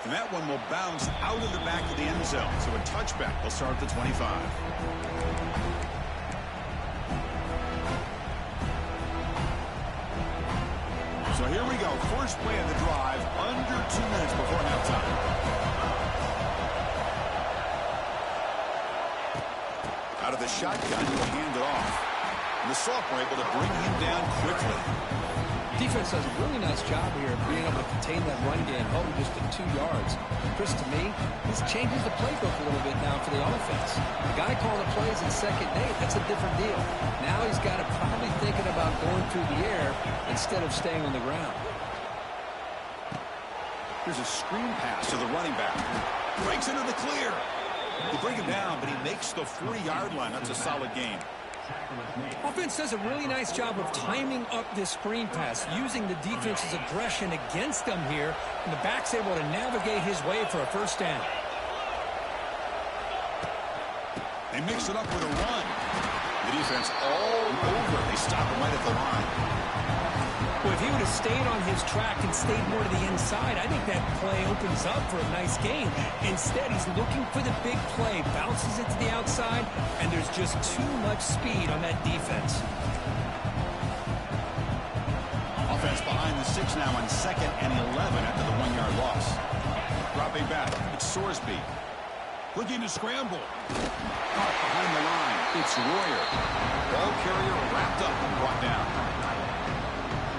And that one will bounce out of the back of the end zone. So a touchback. They'll start at the 25. So here we go. First play of the drive. Under 2 minutes before halftime. Out of the shotgun, he'll hand it off. And the sophomore able to bring him down quickly. Defense does a really nice job here of being able to contain that run game, holding just to 2 yards. Chris, to me, this changes the playbook a little bit now for the offense. The guy calling the plays in second day, that's a different deal. Now he's got to probably thinking about going through the air instead of staying on the ground. Here's a screen pass to the running back. Breaks into the clear. They bring him down, but he makes the 40-yard line. That's a solid game. Offense does a really nice job of timing up this screen pass, using the defense's aggression against them here, and the back's able to navigate his way for a first down. They mix it up with a run. The defense all over. They stop him right at the line. Well, if he would have stayed on his track and stayed more to the inside, I think that play opens up for a nice game. Instead, he's looking for the big play, bounces it to the outside, and there's just too much speed on that defense. Offense behind the 6 now on 2nd and 11 after the 1-yard loss. Dropping back, it's Sorsby. Looking to scramble. Caught behind the line. It's Royer. Ball carrier wrapped up and brought down.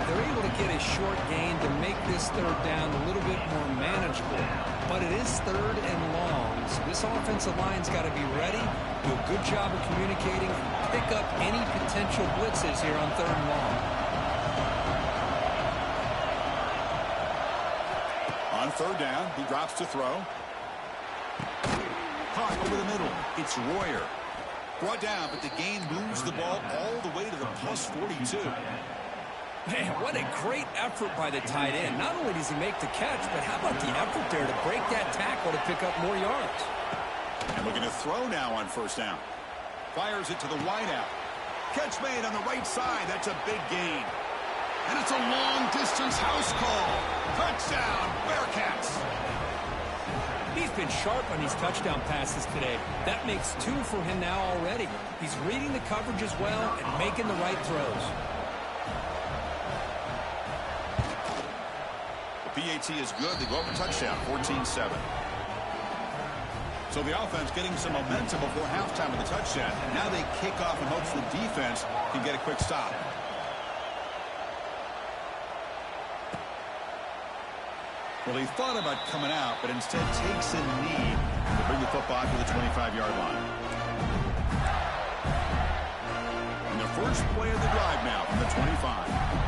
They're able to get a short gain to make this third down a little bit more manageable. But it is 3rd and long, so this offensive line's got to be ready, do a good job of communicating, and pick up any potential blitzes here on 3rd and long. On 3rd down, he drops to throw. Caught over the middle. It's Royer. Brought down, but the gain moves the ball all the way to the plus 42. Man, what a great effort by the tight end. Not only does he make the catch, but how about the effort there to break that tackle to pick up more yards? And looking to throw now on 1st down. Fires it to the wideout. Catch made on the right side. That's a big gain. And it's a long-distance house call. Touchdown, Bearcats. He's been sharp on these touchdown passes today. That makes 2 for him now already. He's reading the coverage as well and making the right throws. PAT is good. They go up a touchdown, 14-7. So the offense getting some momentum before halftime with the touchdown. Now they kick off in hopes the defense can get a quick stop. Well, he thought about coming out, but instead takes a knee to bring the football to the 25-yard line. And the first play of the drive now from the 25.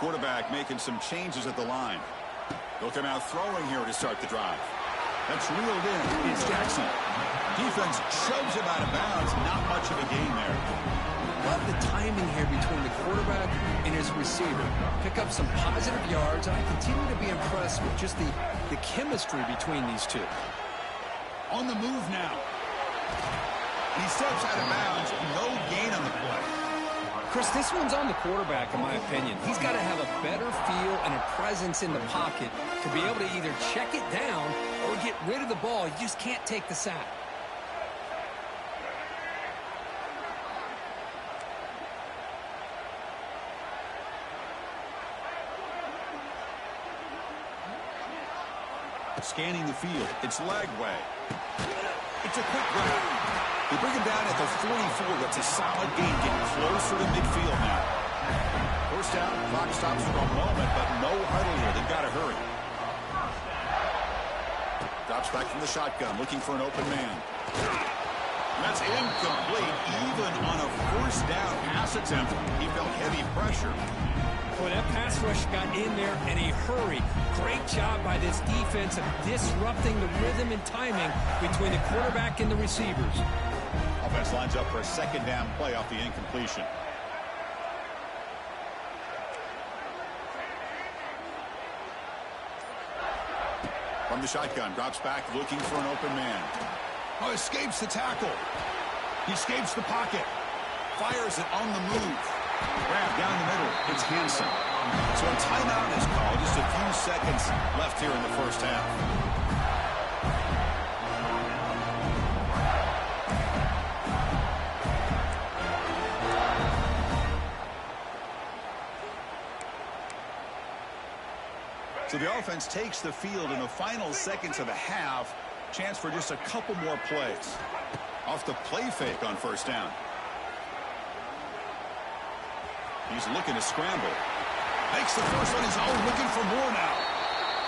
Quarterback making some changes at the line. They'll come out throwing here to start the drive. That's reeled in. It's Jackson. Defense shoves him out of bounds. Not much of a gain there. Love the timing here between the quarterback and his receiver. Pick up some positive yards, and I continue to be impressed with just the chemistry between these two. On the move now. He steps out of bounds. No gain on the play. Chris, this one's on the quarterback, in my opinion. He's got to have a better feel and a presence in the pocket to be able to either check it down or get rid of the ball. You just can't take the sack. Scanning the field. It's Lagway. It's a quick grab. They bring him down at the 44. That's a solid gain, getting closer to midfield now. First down, clock stops for a moment, but no huddle here. They've got to hurry. Drops back from the shotgun, looking for an open man. And that's incomplete. Even on a first down pass attempt, he felt heavy pressure. Boy, that pass rush got in there in a hurry. Great job by this defense of disrupting the rhythm and timing between the quarterback and the receivers. Offense lines up for a 2nd down play off the incompletion. From the shotgun, drops back, looking for an open man. Oh, escapes the tackle. He escapes the pocket. Fires it on the move. Grab down the middle. It's Hansen. So a timeout is called. Just a few seconds left here in the first half. So the offense takes the field in the final seconds of the half. Chance for just a couple more plays. Off the play fake on first down. He's looking to scramble. Makes the first on his own, looking for more now.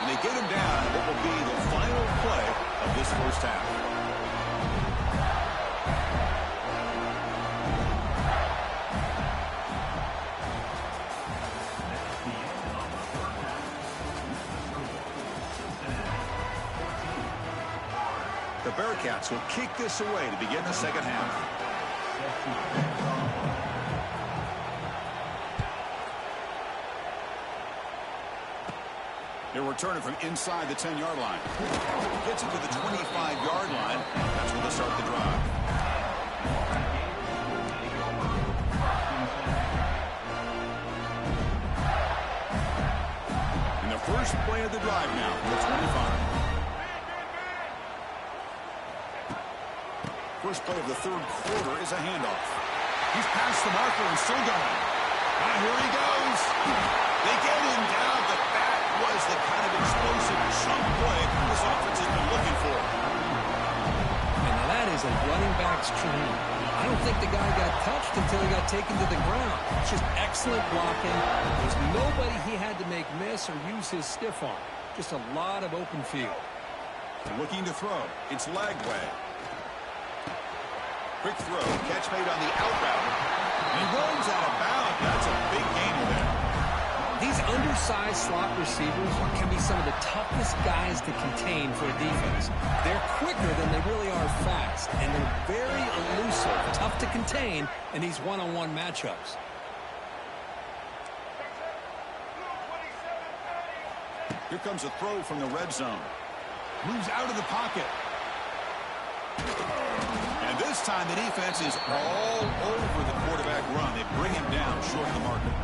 And they get him down what will be the final play of this first half. The Bearcats will kick this away to begin the second half. They're returning from inside the 10-yard line. Gets it to the 25-yard line. That's where they'll start the drive. And the first play of the drive now from the 25. First play of the third quarter is a handoff. He's past the marker and still going. And here he goes. They get him down, but that was the kind of explosive chunk play this offense has been looking for. And that is a running back's dream. I don't think the guy got touched until he got taken to the ground. It's just excellent blocking. There's nobody he had to make miss or use his stiff arm. Just a lot of open field. Looking to throw. It's Lagway. Quick throw, catch made on the out route. And he runs out of bounds. That's a big gainer there. These undersized slot receivers can be some of the toughest guys to contain for a defense. They're quicker than they really are fast, and they're very elusive, tough to contain in these one-on-one matchups. Here comes a throw from the red zone. Moves out of the pocket. And this time the defense is all over the quarterback run. They bring him down short of the marker.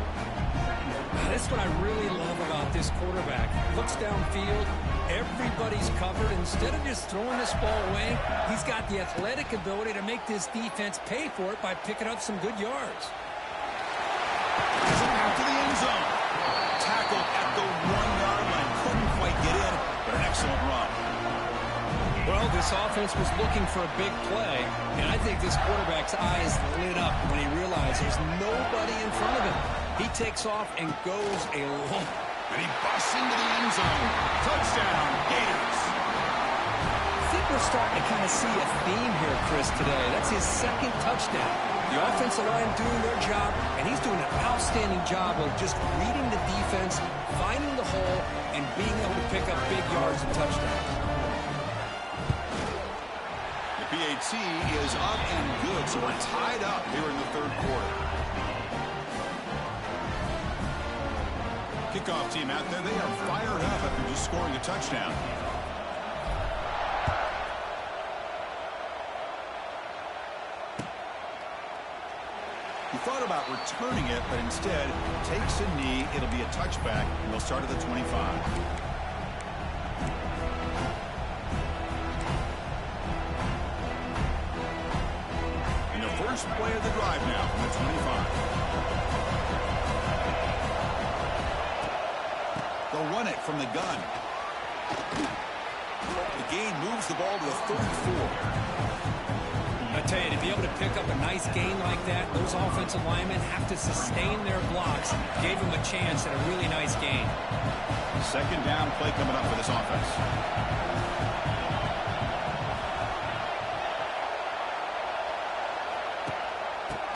That's what I really love about this quarterback. Looks downfield, everybody's covered. Instead of just throwing this ball away, he's got the athletic ability to make this defense pay for it by picking up some good yards. He's back to the end zone. Tackled at the 1-yard line. Couldn't quite get in, but an excellent run. Well, this offense was looking for a big play, and I think this quarterback's eyes lit up when he realized there's nobody in front of him. He takes off and goes a long. And he busts into the end zone. Touchdown, Gators. I think we're starting to kind of see a theme here, Chris, today. That's his second touchdown. The offensive line doing their job, and he's doing an outstanding job of just reading the defense, finding the hole, and being able to pick up big yards and touchdowns. The PAT is up and good, so we're tied up here in the third quarter. Kickoff team out there, they are fired up after just scoring a touchdown. He thought about returning it, but instead takes a knee. It'll be a touchback, and they'll start at the 25. And the first play of the drive now from the 25. They'll run it from the gun. The gain moves the ball to the 34. I tell you, to be able to pick up a nice gain like that, those offensive linemen have to sustain their blocks. Gave them a chance at a really nice gain. Second down play coming up for this offense.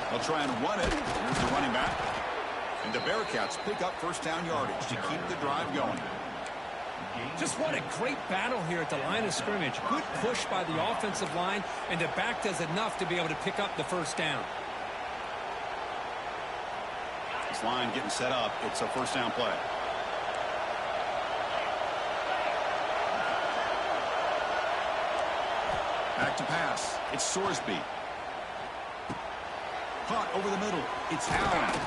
They'll try and run it. Here's the running back. And the Bearcats pick up first down yardage to keep the drive going. Just what a great battle here at the line of scrimmage. Good push by the offensive line, and the back does enough to be able to pick up the first down. This line getting set up. It's a first down play. Back to pass. It's Sorsby. caught over the middle. It's Allen.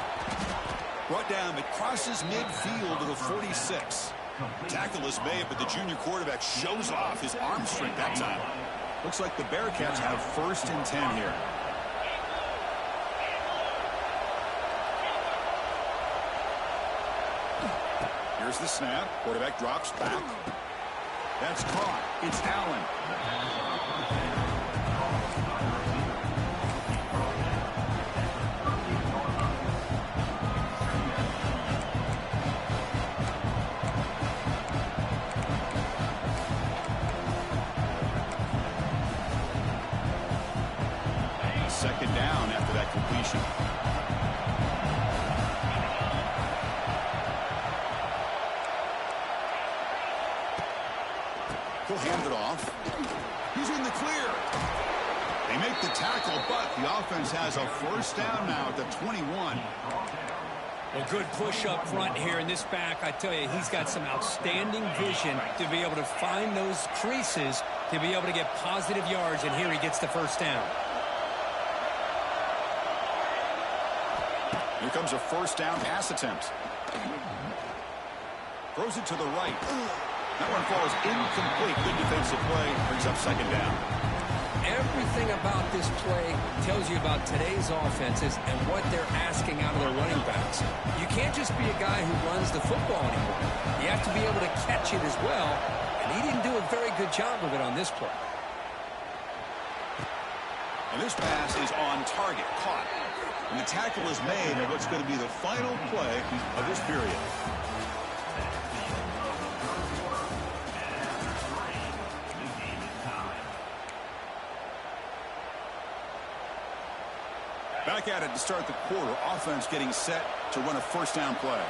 Brought down, but crosses midfield to the 46. Tackle is made, but the junior quarterback shows off his arm strength that time. Looks like the Bearcats have 1st and 10 here. Here's the snap. Quarterback drops back. That's caught. It's Allen. Second down after that completion. He'll hand it off. He's in the clear. They make the tackle, but the offense has a 1st down now at the 21. Well, good push up front here in this back. I tell you, he's got some outstanding vision to be able to find those creases, to be able to get positive yards, and here he gets the 1st down. Here comes a 1st down pass attempt. Throws it to the right. That one falls incomplete. Good defensive play. Brings up 2nd down. Everything about this play tells you about today's offenses and what they're asking out of their running backs. You can't just be a guy who runs the football anymore. You have to be able to catch it as well, and he didn't do a very good job of it on this play. And this pass is on target, caught. And the tackle is made at what's going to be the final play of this period. Back at it to start the quarter. Offense getting set to run a 1st down play.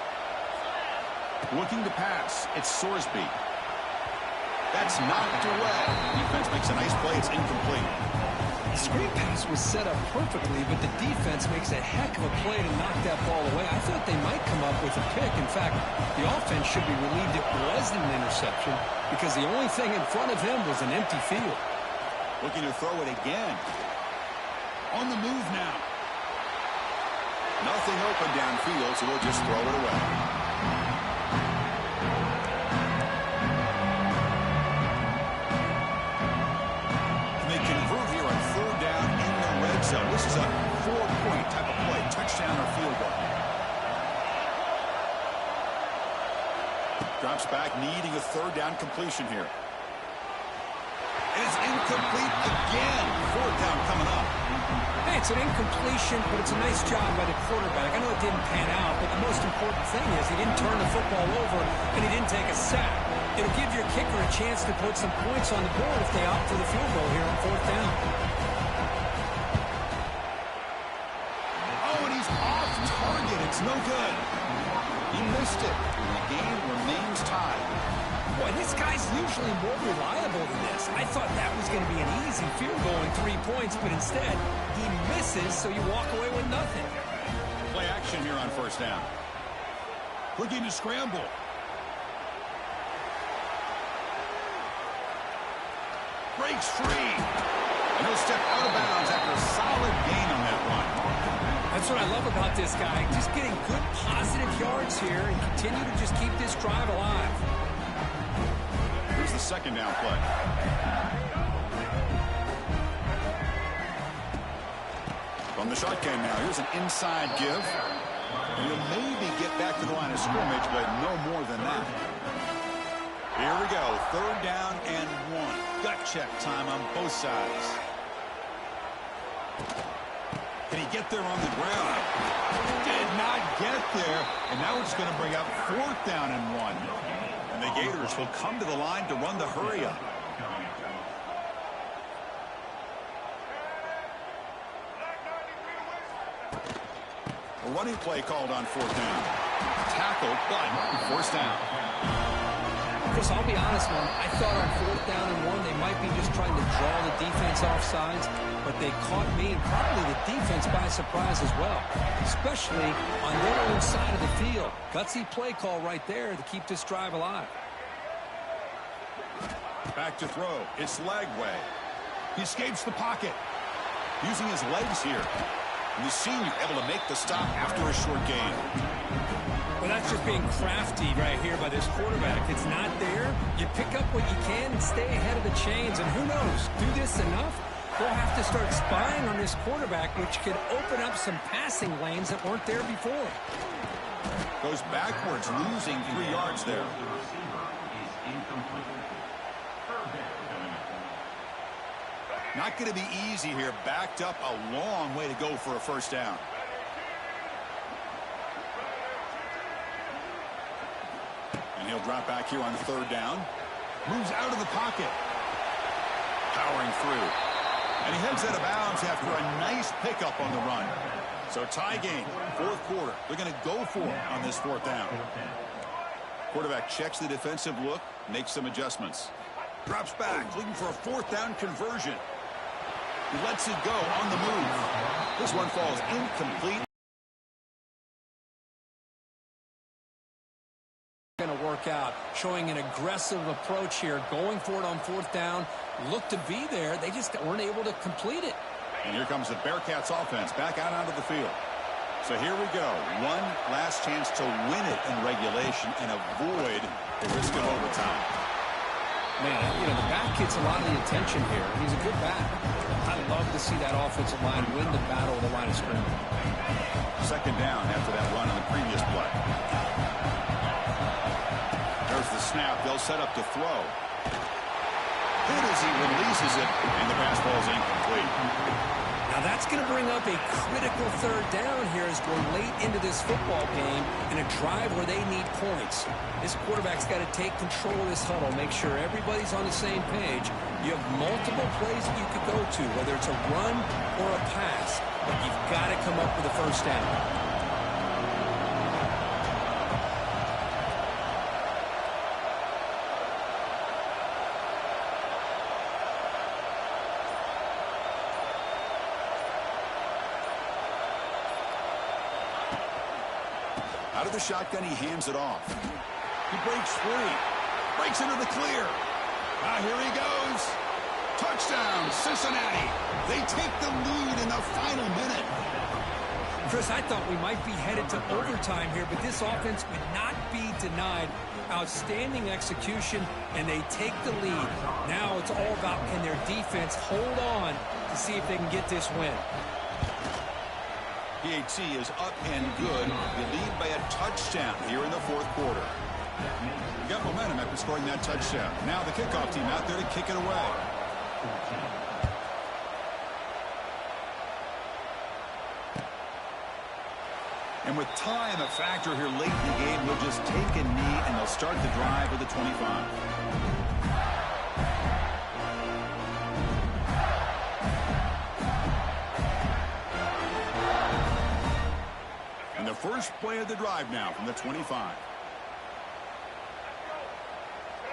Looking to pass. It's Sorsby. That's knocked away. Defense makes a nice play. It's incomplete. The screen pass was set up perfectly, but the defense makes a heck of a play to knock that ball away. I thought they might come up with a pick. In fact, the offense should be relieved it wasn't an interception because the only thing in front of him was an empty field. Looking to throw it again. On the move now. Nothing open downfield, so we'll just throw it away. And they convert here on 3rd down in the red zone. This is a 4-point type of play, touchdown or field goal. Drops back, needing a 3rd down completion here. And it's incomplete again. 4th down coming up. Hey, it's an incompletion, but it's a nice job by the quarterback. I know it didn't pan out, but the most important thing is he didn't turn the football over and he didn't take a sack. It'll give your kicker a chance to put some points on the board if they opt for the field goal here on 4th down. Oh, and he's off target. It's no good. He missed it. And the game remains tied. Boy, this guy's usually more reliable than this. I thought that was going to be an easy field goal in 3 points, but instead, he misses, so you walk away with nothing. Play action here on 1st down. Looking to scramble. Breaks free. And he'll step out of bounds after a solid gain on that run. That's what I love about this guy. Just getting good positive yards here and continue to just keep this drive alive. Here's the 2nd down play. From the shotgun now, here's an inside give. And he'll maybe get back to the line of scrimmage, but no more than that. Here we go, 3rd down and 1. Gut check time on both sides. Can he get there on the ground? Did not get there, and now it's going to bring up 4th down and 1. And the Gators will come to the line to run the hurry-up. A running play called on 4th down. Tackle, but 4th down. Chris, I'll be honest, man. I thought on 4th down and 1, they might be just trying to draw the defense off sides, but they caught me and probably the defense by surprise as well, especially on their own side of the field. Gutsy play call right there to keep this drive alive. Back to throw. It's Lagway. He escapes the pocket. Using his legs here. And the senior able to make the stop after a short gain. Well, that's just being crafty right here by this quarterback. It's not there. You pick up what you can and stay ahead of the chains. And who knows, do this enough, they'll have to start spying on this quarterback, which could open up some passing lanes that weren't there before. Goes backwards, losing 3 yards there. Not going to be easy here. Backed up a long way to go for a first down. And he'll drop back here on 3rd down. Moves out of the pocket. Powering through. And he heads out of bounds after a nice pickup on the run. So tie game, 4th quarter. They're going to go for it on this 4th down. Quarterback checks the defensive look, makes some adjustments. Drops back, looking for a 4th down conversion. He lets it go on the move. This one falls incomplete. Going to work out, showing an aggressive approach here, going for it on 4th down. Looked to be there. They just weren't able to complete it. And here comes the Bearcats offense back out onto the field. So here we go. One last chance to win it in regulation and avoid the risk of overtime. Man, you know, the back gets a lot of the attention here. He's a good back. I love to see that offensive line win the battle of the line of scrimmage. 2nd down after that run on the previous play. There's the snap. They'll set up to throw. Hit as he releases it, and the pass ball is incomplete. Now that's going to bring up a critical 3rd down here as we're late into this football game in a drive where they need points. This quarterback's got to take control of this huddle, make sure everybody's on the same page. You have multiple plays that you could go to, whether it's a run or a pass, but you've got to come up with a first down. Out of the shotgun, he hands it off. He breaks free. Breaks into the clear. Now here he goes. Touchdown, Cincinnati. They take the lead in the final minute. Chris, I thought we might be headed to overtime here, but this offense would not be denied. Outstanding execution, and they take the lead. Now it's all about can their defense hold on to see if they can get this win. PAT is up and good. You lead by a touchdown here in the 4th quarter. You got momentum after scoring that touchdown. Now the kickoff team out there to kick it away. And with time a factor here late in the game, they'll just take a knee and they'll start the drive with a 25. And the first play of the drive now from the 25.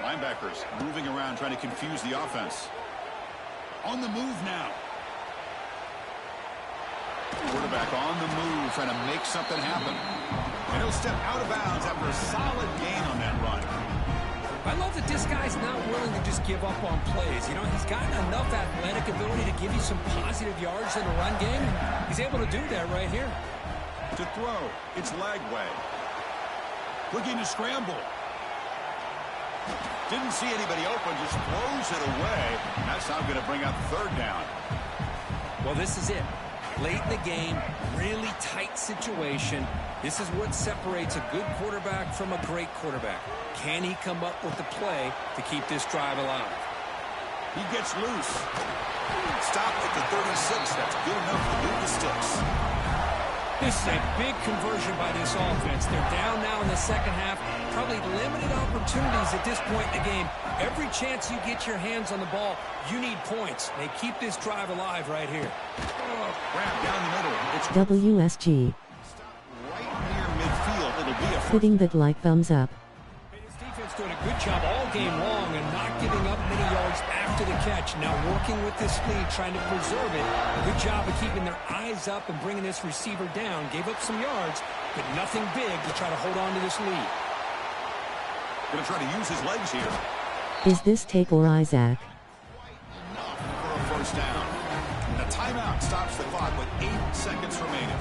Linebackers moving around, trying to confuse the offense. On the move now. Quarterback on the move, trying to make something happen. And he'll step out of bounds after a solid gain on that run. I love that this guy's not willing to just give up on plays. You know, he's got enough athletic ability to give you some positive yards in the run game, and he's able to do that right here. To throw, it's Lagway. Looking to scramble. Didn't see anybody open, just throws it away. And that's how I'm going to bring out 3rd down. Well, this is it. Late in the game, really tight situation. This is what separates a good quarterback from a great quarterback. Can he come up with the play to keep this drive alive? He gets loose. Stop at the 36. That's good enough to move the sticks. This is a big conversion by this offense. They're down now in the second half. Probably limited opportunities at this point in the game. Every chance you get your hands on the ball, you need points. They keep this drive alive right here. Grab down the middle. It's WSG. right near midfield. It'll be a first. Hitting that like thumbs up. This defense doing a good job all game long and not giving up many yards after the catch. Now working with this lead, trying to preserve it. Good job of keeping their eyes up and bringing this receiver down. Gave up some yards, but nothing big to try to hold on to this lead. Going to try to use his legs here. Is this Tate or Isaac? Enough for a first down. A timeout stops the clock with 8 seconds remaining.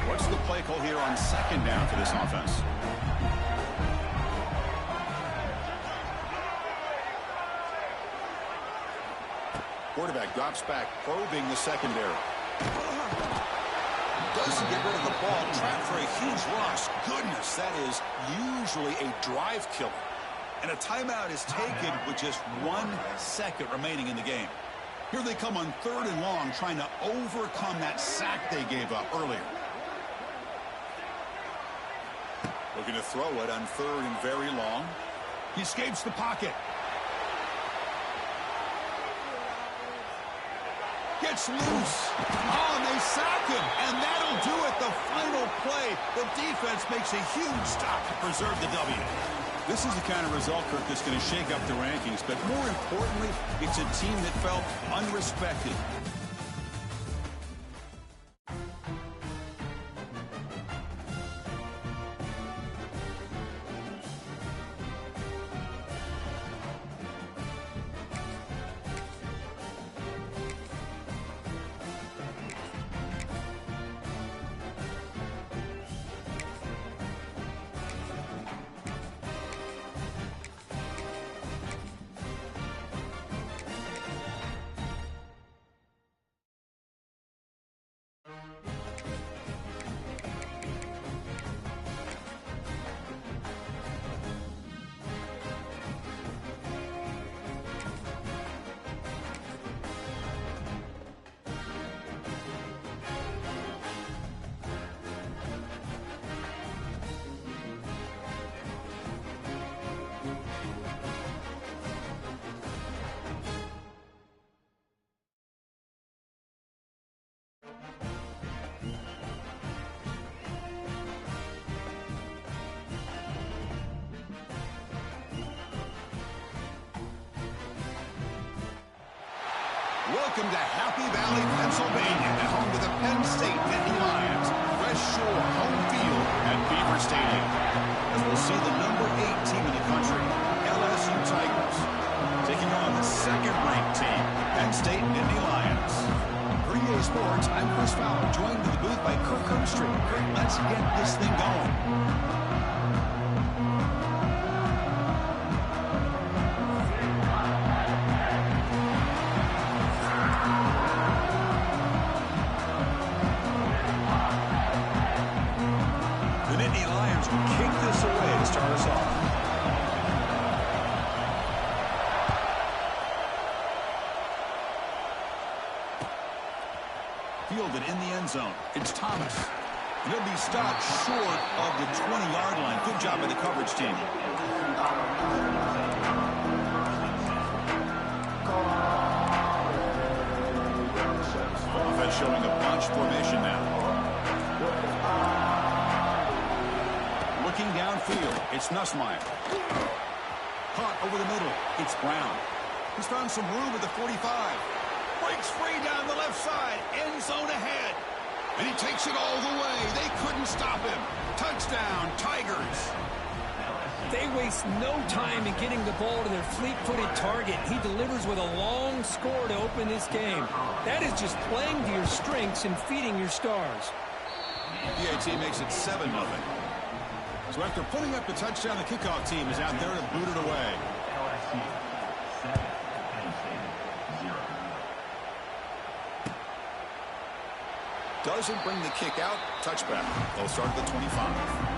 What's the play call here on second down for this offense? Quarterback drops back, probing the secondary. Doesn't get rid of the ball, trapped for a huge loss. Goodness, that is usually a drive killer. And a timeout is taken with just 1 second remaining in the game. Here they come on 3rd and long, trying to overcome that sack they gave up earlier. Looking to throw it on 3rd and very long. He escapes the pocket. Gets loose. Oh, and they sack him. And that'll do it. The final play. The defense makes a huge stop to preserve the W. This is the kind of result, Kirk, that's going to shake up the rankings. But more importantly, it's a team that felt unrespected. Welcome to Happy Valley, Pennsylvania, and home to the Penn State Nittany Lions. West Shore home field at Beaver Stadium. As we'll see the number 8 team in the country, LSU Tigers, taking on the second-ranked team, Penn State Nittany Lions. For EA Sports, I'm Chris Fowler, joined in the booth by Kirk Herbstreit. Kirk, let's get this thing going. Fielded in the end zone. It's Thomas. He'll be stopped short of the 20-yard line. Good job by the coverage team. Offense showing a bunch formation now. Looking downfield, it's Nussmeier. Caught over the middle, it's Brown. He's found some room at the 45. Breaks free down the left side. End zone ahead. And he takes it all the way. They couldn't stop him. Touchdown, Tigers. They waste no time in getting the ball to their fleet-footed target. He delivers with a long score to open this game. That is just playing to your strengths and feeding your stars. PAT makes it 7-0. So after putting up the touchdown, the kickoff team is out there to boot it away. Doesn't bring the kick out. Touchback. They'll start at the 25.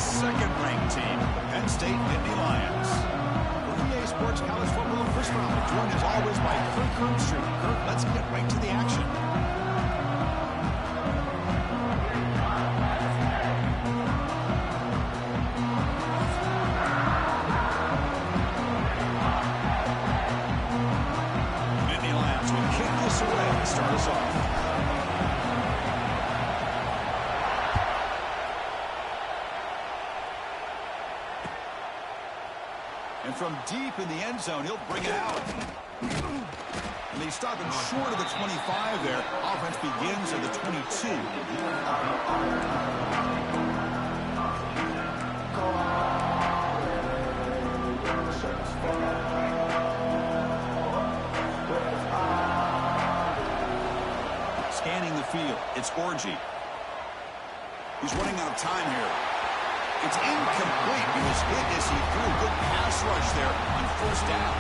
second-ranked team, the Penn State Nittany Lions. For EA Sports College Football First Round, we're joined as always by Kirk Herbstreit. Kirk, let's get right to the action. Nittany Lions will kick this away to start us off. And from deep in the end zone, he'll bring it out. And they stop him short of the 25 there. Offense begins at the 22. Scanning the field, it's Orji. He's running out of time here. It's incomplete. He was hit as he threw a good pass rush there on first down.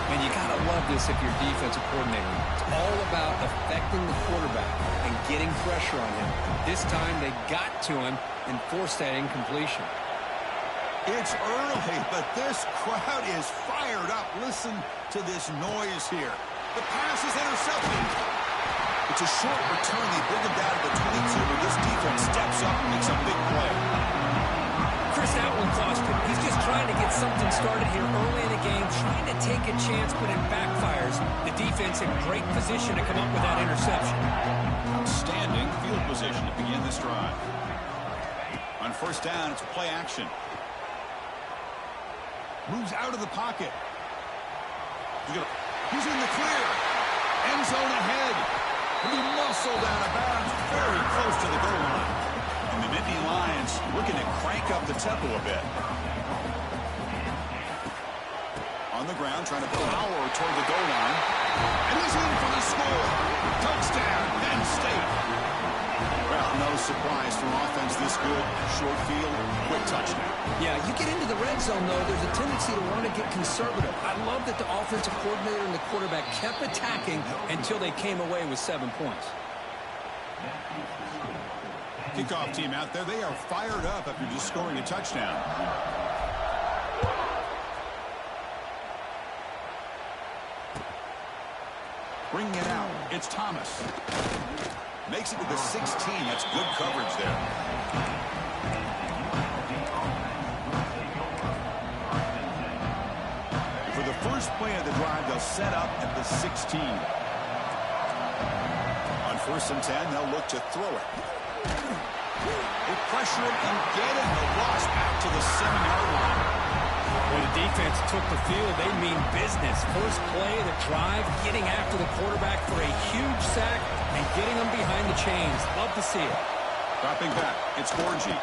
And you got to love this if you're defensive coordinator. It's all about affecting the quarterback and getting pressure on him. This time they got to him and forced that incompletion. It's early, but this crowd is fired up. Listen to this noise here. The pass is intercepted. It's a short return. They bring him down to the 22, where this defense steps up and makes a big play. Chris, that one cost him. He's just trying to get something started here early in the game, trying to take a chance, but it backfires. The defense in great position to come up with that interception. Outstanding field position to begin this drive. On first down, it's play action. Moves out of the pocket. He's in the clear. End zone ahead. And he muscled out of bounds very close to the goal line. And the Nittany Lions looking to crank up the tempo a bit. On the ground, trying to power toward the goal line. And he's in for the score. Touchdown, Penn State. Well, no surprise from offense this good. Short field, quick touchdown. Yeah, you get into the red zone, though, there's a tendency to want to get conservative. I love that the offensive coordinator and the quarterback kept attacking until they came away with 7 points. Kickoff team out there, they are fired up after just scoring a touchdown. Bringing it out, it's Thomas. Makes it to the 16. That's good coverage there. For the first play of the drive, they'll set up at the 16. On 1st and 10, they'll look to throw it. They pressure him and get him. The loss back to the 7-yard line. When the defense took the field, they mean business. First play of the drive, getting after the quarterback for a huge sack and getting him behind the chains. Love to see it. Dropping back, it's Orji.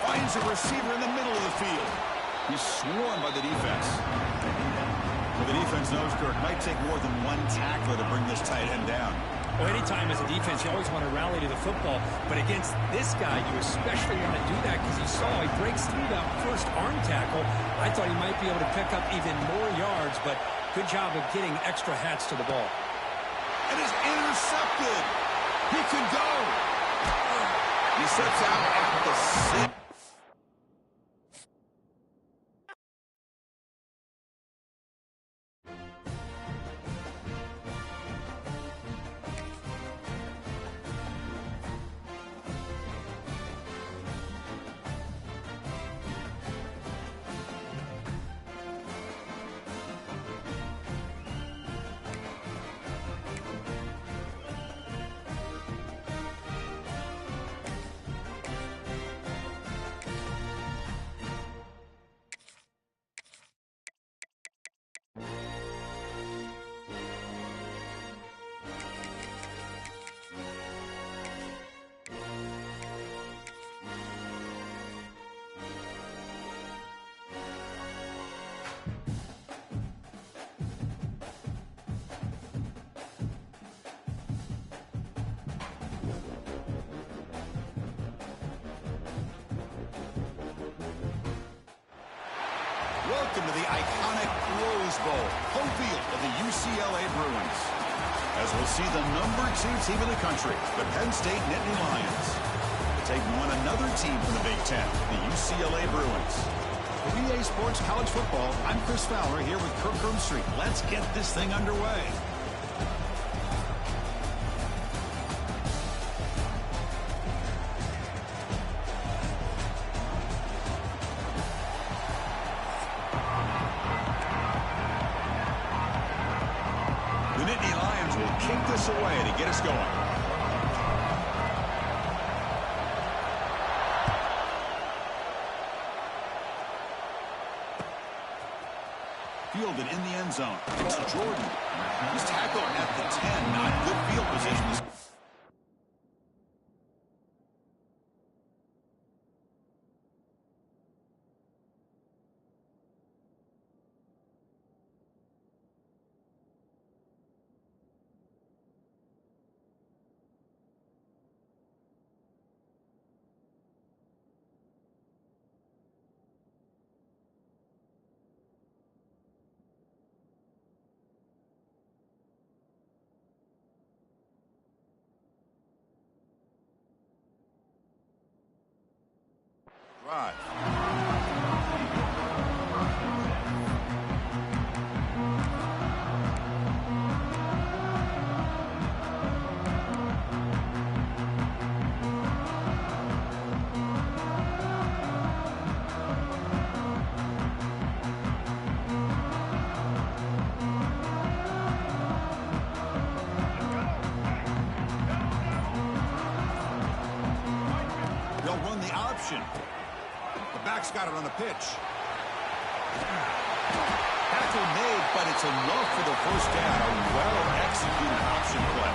Finds a receiver in the middle of the field. He's swarmed by the defense. Well, the defense knows, Kirk, might take more than one tackler to bring this tight end down. Well, anytime as a defense, you always want to rally to the football. But against this guy, you especially want to do that because you saw he breaks through that first arm tackle. I thought he might be able to pick up even more yards, but good job of getting extra hats to the ball. And is intercepted. He can go. He steps out at the 6. Welcome to the iconic Rose Bowl, home field of the UCLA Bruins. As we'll see the #2 team in the country, the Penn State Nittany Lions. They've won a another team from the Big Ten, the UCLA Bruins. For EA Sports College Football, I'm Chris Fowler here with Kirk Herbstreit. Let's get this thing underway. The Nittany Lions will kick this away to get us going. Fielded in the end zone. It's Jordan. He's tackled at the 10. Not good field position. Drive. They'll run the option. The back's got it on the pitch. Tackle made, but it's enough for the first down. A well-executed option play.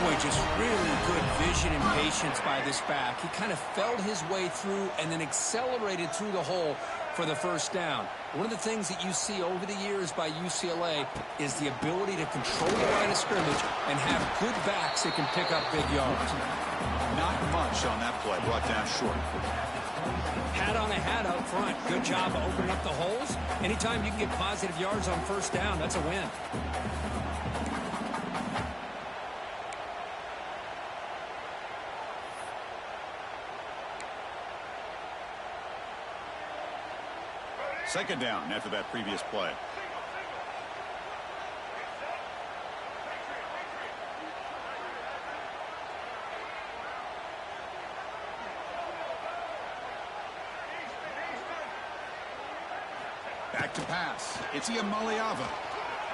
Boy, just really good vision and patience by this back. He kind of felt his way through and then accelerated through the hole for the first down. One of the things that you see over the years by UCLA is the ability to control the line of scrimmage and have good backs that can pick up big yards. Not much on that play, brought down short. Hat on a hat up front. Good job of opening up the holes. Anytime you can get positive yards on first down, that's a win. Second down after that previous play. Back to pass. It's Iamaleava.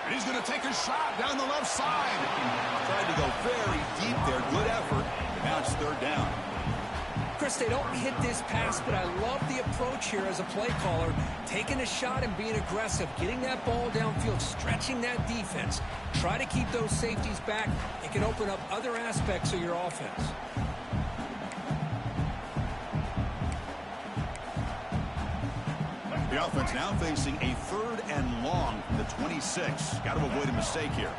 And he's going to take a shot down the left side. Tried to go very deep there. Good effort. Now it's third down. Chris, they don't hit this pass, but I love the approach here as a play caller. Taking a shot and being aggressive. Getting that ball downfield. Stretching that defense. Try to keep those safeties back. It can open up other aspects of your offense. The offense now facing a third and long from the 26. Got to avoid a mistake here.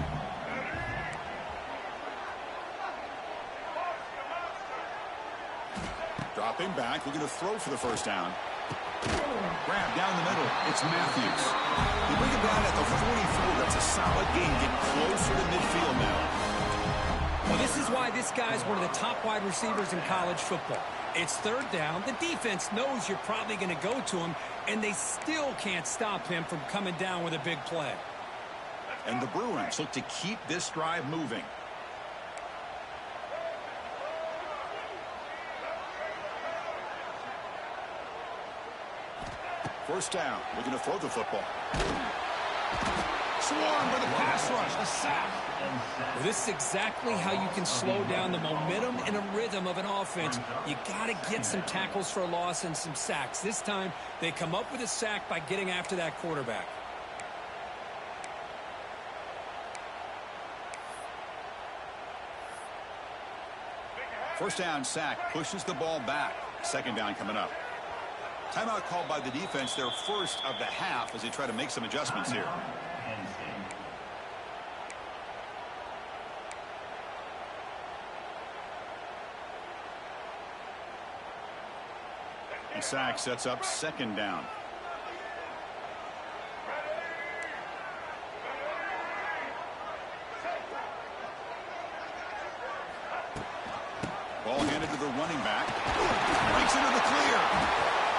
Dropping back, looking to throw for the first down. Grab down the middle. It's Matthews. They bring it down at the 44. That's a solid gain. Get closer to midfield now. Well, this is why this guy's one of the top wide receivers in college football. It's third down. The defense knows you're probably going to go to him, and they still can't stop him from coming down with a big play. And the Bruins look to keep this drive moving. First down, looking to throw the football. Swarmed by the pass rush, a sack. Well, this is exactly how you can slow down the momentum and a rhythm of an offense. You got to get some tackles for a loss and some sacks. This time, they come up with a sack by getting after that quarterback. First down sack, pushes the ball back. Second down coming up. Timeout called by the defense, their first of the half, as they try to make some adjustments here. And sack sets up second down. Ball handed to the running running back. Breaks into the clear.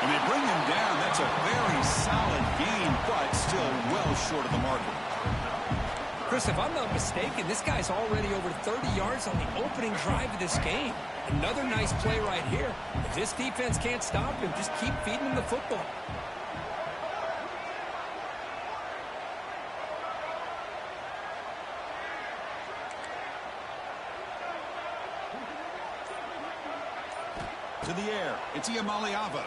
And they bring him down. That's a very solid gain, but still well short of the marker. Chris, if I'm not mistaken, this guy's already over 30 yards on the opening drive of this game. Another nice play right here. If this defense can't stop him, just keep feeding him the football. To the air. It's Iamaleava.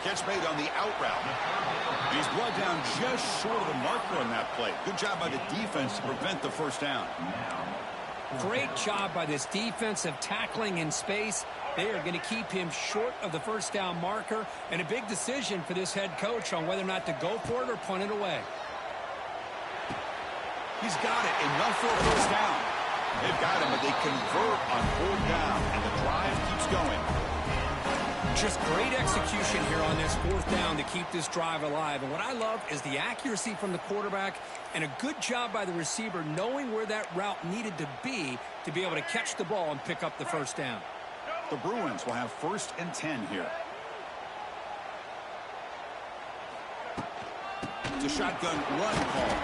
Catch made on the out route. And he's brought down just short of the marker on that play. Good job by the defense to prevent the first down. Great job by this defensive tackling in space. They are going to keep him short of the first down marker, and a big decision for this head coach on whether or not to go for it or punt it away. He's got it. Enough for a first down. They've got him, but they convert on fourth down, and the drive keeps going. Just great execution here on this fourth down to keep this drive alive. And what I love is the accuracy from the quarterback and a good job by the receiver knowing where that route needed to be able to catch the ball and pick up the first down. The Bruins will have 1st and 10 here. It's a shotgun run call.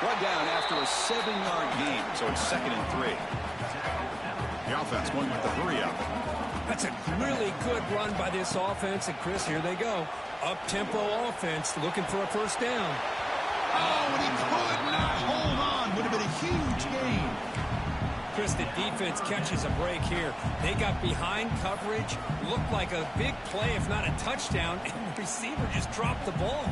Run down after a 7-yard gain, so it's 2nd and 3. The offense going with the hurry up. That's a really good run by this offense. And, Chris, here they go. Up-tempo offense looking for a first down. Oh, and he could not hold on. Would have been a huge gain. Chris, the defense catches a break here. They got behind coverage. Looked like a big play, if not a touchdown. And the receiver just dropped the ball.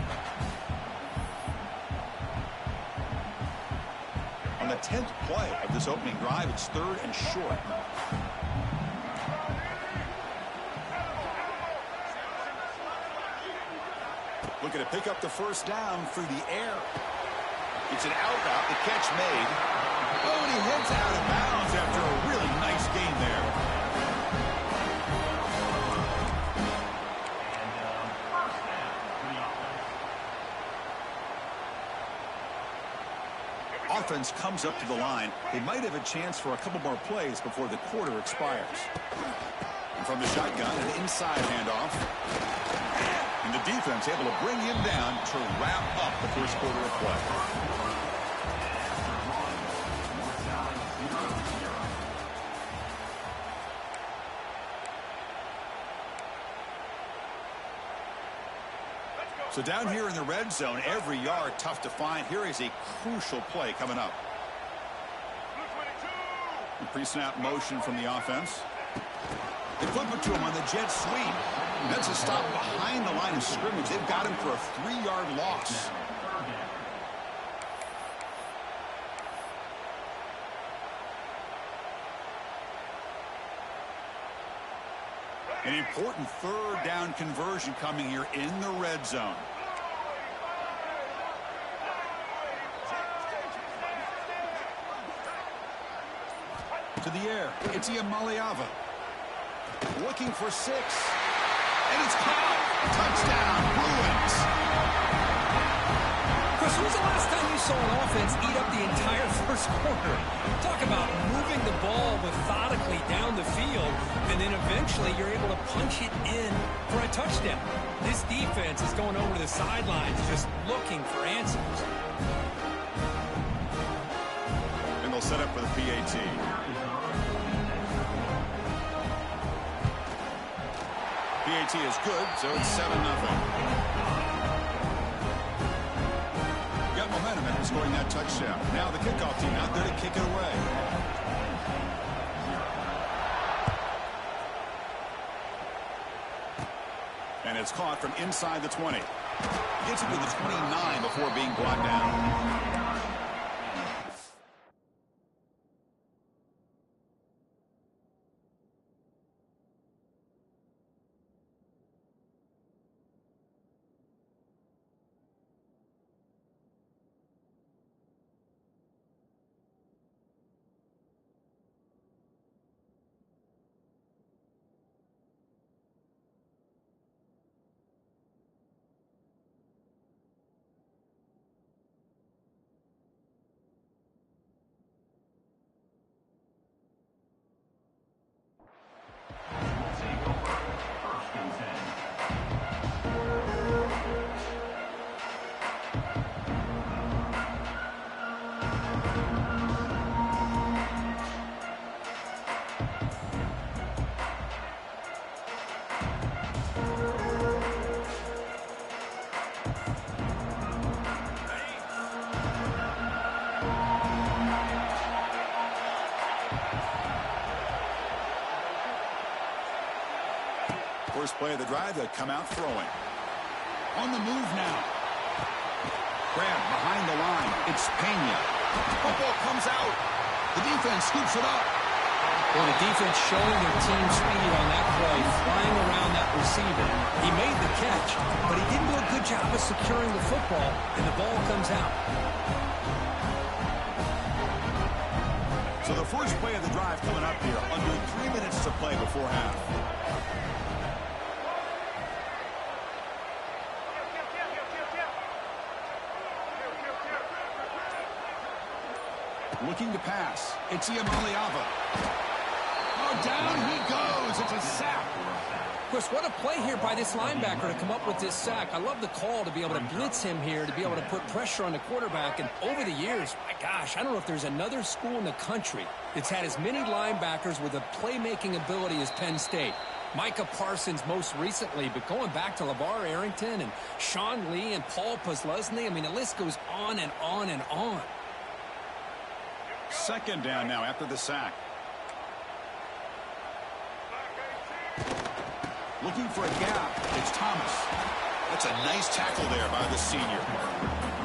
On the 10th play of this opening drive, it's 3rd and short. Looking to pick up the first down through the air. It's an out route, the catch made. Oh, and he heads out of bounds after a really nice gain there. Offense comes up to the line. They might have a chance for a couple more plays before the quarter expires. And from the shotgun, an inside handoff. And the defense able to bring him down to wrap up the first quarter of play. So down here in the red zone, every yard tough to find. Here is a crucial play coming up. The pre-snap motion from the offense. They flip it to him on the jet sweep. That's a stop behind the line of scrimmage. They've got him for a 3-yard loss. An important 3rd down conversion coming here in the red zone. To the air. It's Iamaleava. Looking for 6. And it's caught. Touchdown, Bruins. Chris, when was the last time you saw an offense eat up the entire first quarter? Talk about moving the ball methodically down the field, and then eventually you're able to punch it in for a touchdown. This defense is going over to the sidelines just looking for answers. And they'll set up for the PAT. PAT is good, so it's 7-0. Got momentum after scoring that touchdown. Now the kickoff team out there to kick it away. And it's caught from inside the 20. Gets it to the 29 before being brought down. First play of the drive, they'll come out throwing. On the move now. Grab behind the line. It's Pena. Football comes out. The defense scoops it up. Well, the defense showing their team speed on that play, flying around that receiver. He made the catch, but he didn't do a good job of securing the football, and the ball comes out. So the first play of the drive coming up here. Under 3 minutes to play before half. Looking to pass. It's Iamaleava. Oh, down he goes. It's a sack. Chris, what a play here by this linebacker to come up with this sack. I love the call to be able to blitz him here, to be able to put pressure on the quarterback. And over the years, my gosh, I don't know if there's another school in the country that's had as many linebackers with a playmaking ability as Penn State. Micah Parsons most recently, but going back to LeVar Arrington and Sean Lee and Paul Posluszny, I mean, the list goes on and on and on. Second down now after the sack. Looking for a gap. It's Thomas. That's a nice tackle there by the senior.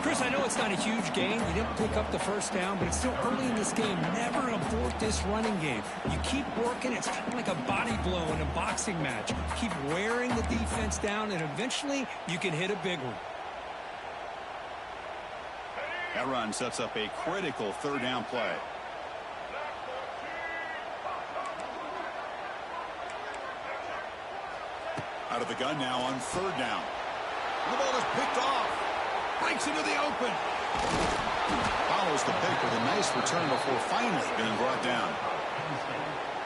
Chris, I know it's not a huge gain. You didn't pick up the first down, but it's still early in this game. Never abort this running game. You keep working. It's kind of like a body blow in a boxing match. Keep wearing the defense down, and eventually you can hit a big one. That run sets up a critical third down play. Out of the gun now on third down. The ball is picked off. Breaks into the open. Follows the pick with a nice return before finally being brought down.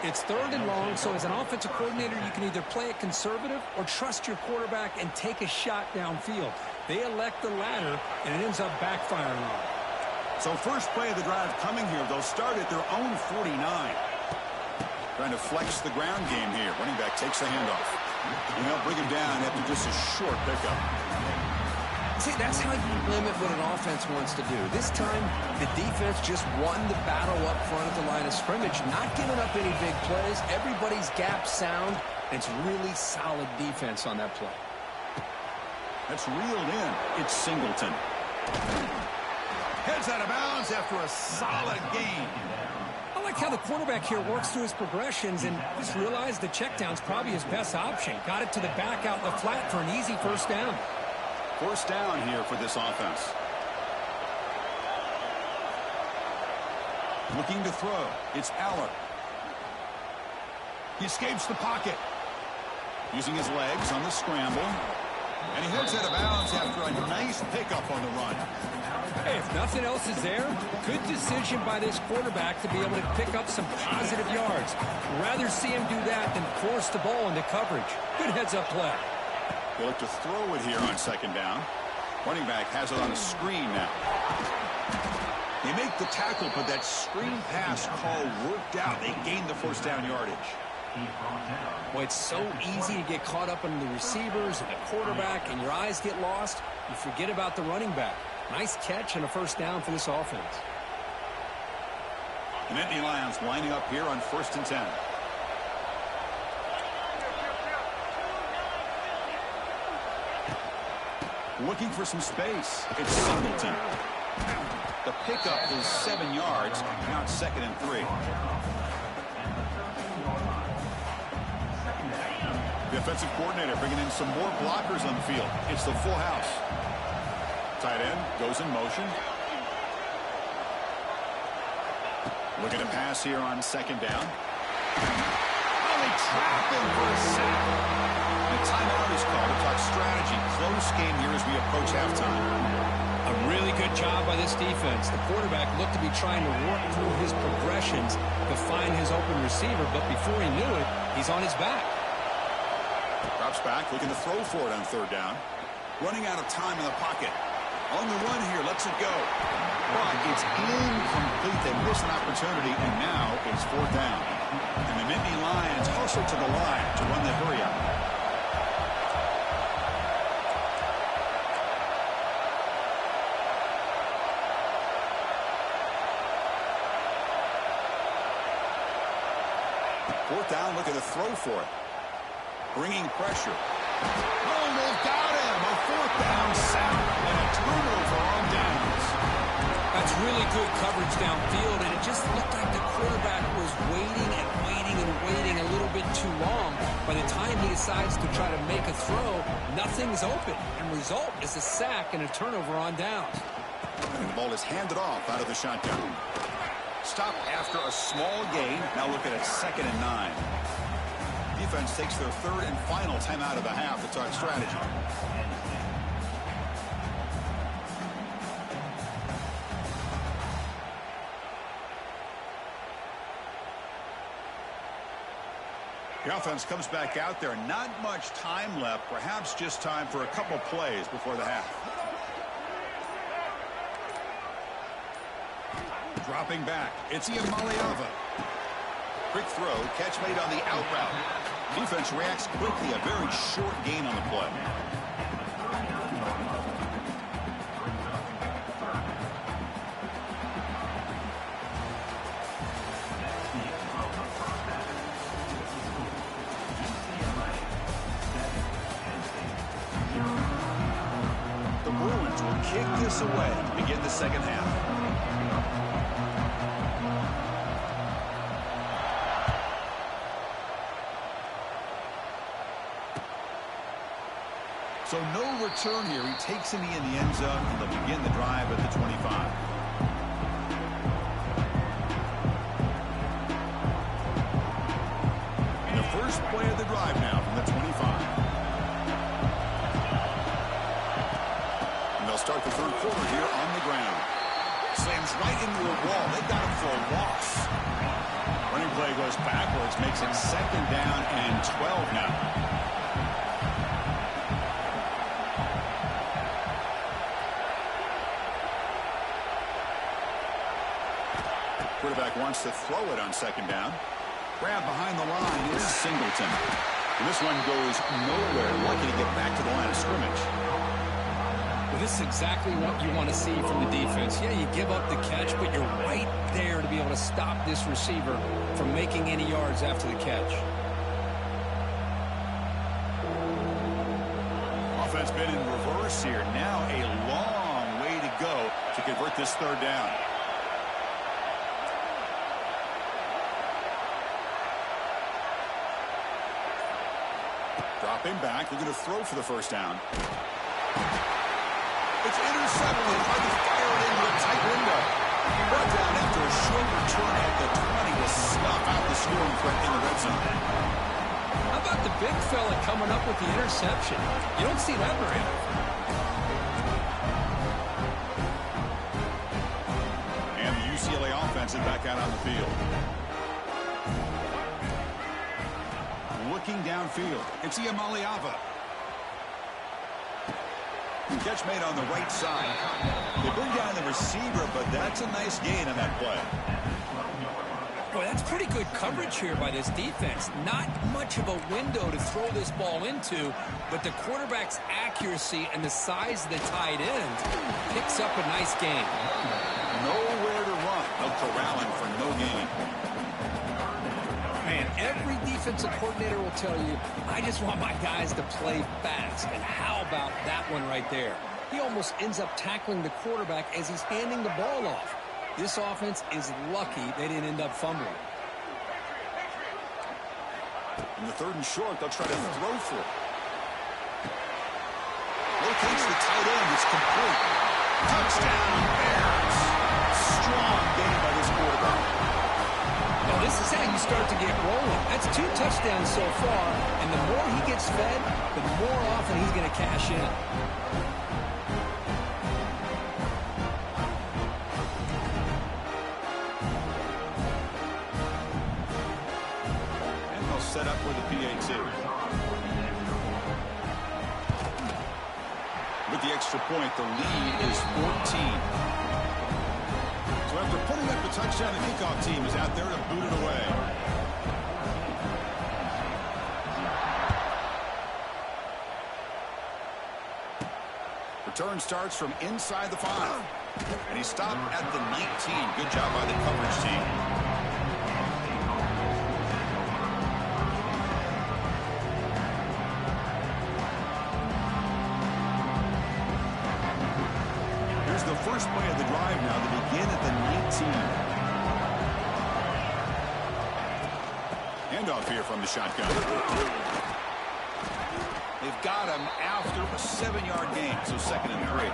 It's third and long, so as an offensive coordinator, you can either play it conservative or trust your quarterback and take a shot downfield. They elect the latter, and it ends up backfiring on them. So first play of the drive coming here. They'll start at their own 49. Trying to flex the ground game here. Running back takes the handoff. And they'll bring him down after just a short pickup. See, that's how you limit what an offense wants to do. This time, the defense just won the battle up front at the line of scrimmage, not giving up any big plays. Everybody's gap sound. It's really solid defense on that play. That's reeled in. It's Singleton. Heads out of bounds after a solid gain. I like how the quarterback here works through his progressions and just realized the check down's probably his best option. Got it to the back out in the flat for an easy first down. First down here for this offense. Looking to throw. It's Aller. He escapes the pocket. Using his legs on the scramble. And he heads out of bounds after a nice pickup on the run. Hey, if nothing else is there, good decision by this quarterback to be able to pick up some positive yards. Rather see him do that than force the ball into coverage. Good heads-up play. They look to throw it here on second down. Running back has it on a screen now. They make the tackle, but that screen pass call worked out. They gained the first down yardage. Well, it's so easy to get caught up in the receivers and the quarterback, and your eyes get lost. You forget about the running back. Nice catch and a first down for this offense. The Nittany Lions lining up here on 1st and 10. Looking for some space. It's Singleton. The pickup is 7 yards. Now it's 2nd and 3. The offensive coordinator bringing in some more blockers on the field. It's the full house. Tight end goes in motion. Looking to pass here on second down. Oh, they trap him for a sack. And a timeout is called to talk strategy. Close game here as we approach halftime. A really good job by this defense. The quarterback looked to be trying to work through his progressions to find his open receiver, but before he knew it, he's on his back. Drops back, looking to throw for it on third down. Running out of time in the pocket. On the run here, lets it go. But it's incomplete. They miss an opportunity, and now it's fourth down. And the Nittany Lions hustle to the line to run the hurry up. Fourth down, looking to throw for it. Bringing pressure. Oh, they've got him. A fourth down sack and a turnover on downs. That's really good coverage downfield, and it just looked like the quarterback was waiting and waiting and waiting a little bit too long. By the time he decides to try to make a throw, nothing's open. And result is a sack and a turnover on downs. And the ball is handed off out of the shotgun. Stop after a small gain. Now looking at 2nd and 9. Defense takes their 3rd and final timeout of the half to talk strategy. The offense comes back out there. Not much time left. Perhaps just time for a couple plays before the half. Dropping back. It's Iamaleava. Quick throw. Catch made on the out route. Defense reacts quickly. A very short gain on the play. The Bruins will kick this away to begin the second half. So no return here. He takes him in the end zone, and they'll begin the drive at the 25. And the first play of the drive now from the 25. And they'll start the 3rd quarter here on the ground. Slams right into a wall. They got him for a loss. Running play goes backwards, makes it 2nd down and 12 now. Quarterback wants to throw it on 2nd down. Grab behind the line is Singleton. And this one goes nowhere. Lucky to get back to the line of scrimmage. Well, this is exactly what you want to see from the defense. Yeah, you give up the catch, but you're right there to be able to stop this receiver from making any yards after the catch. Offense been in reverse here. Now a long way to go to convert this 3rd down. Dropping back, looking to throw for the 1st down. It's intercepted. Tried to fire it into a tight window. Brought down after a short return at the 20 to snuff out the scoring threat in the red zone. How about the big fella coming up with the interception? You don't see that very often. And the UCLA offense is back out on the field. Looking downfield. It's Iamaleava. Catch made on the right side. They bring down the receiver, but that's a nice gain on that play. Boy, that's pretty good coverage here by this defense. Not much of a window to throw this ball into, but the quarterback's accuracy and the size of the tight end picks up a nice gain. Nowhere to run. No corralling for no gain. Man, every defensive coordinator will tell you, I just want my guys to play fast. And how about that one right there? He almost ends up tackling the quarterback as he's handing the ball off. This offense is lucky they didn't end up fumbling. In the 3rd and short, they'll try to throw for it. Locates the tight end. It's complete. Touchdown, Bears. Strong gain by this quarterback. Now, this is how you start to get rolling. That's 2 touchdowns so far, and the more he gets fed, the more often he's going to cash in. And they'll set up with a PAT. With the extra point, the lead is 14. So after putting up a touchdown, the kickoff team is out there to boot it away. Return starts from inside the 5. And he stopped at the 19. Good job by the coverage team. first play of the drive now to begin at the 19. Handoff here from the shotgun. They've got him after a 7-yard gain, so 2nd and 3.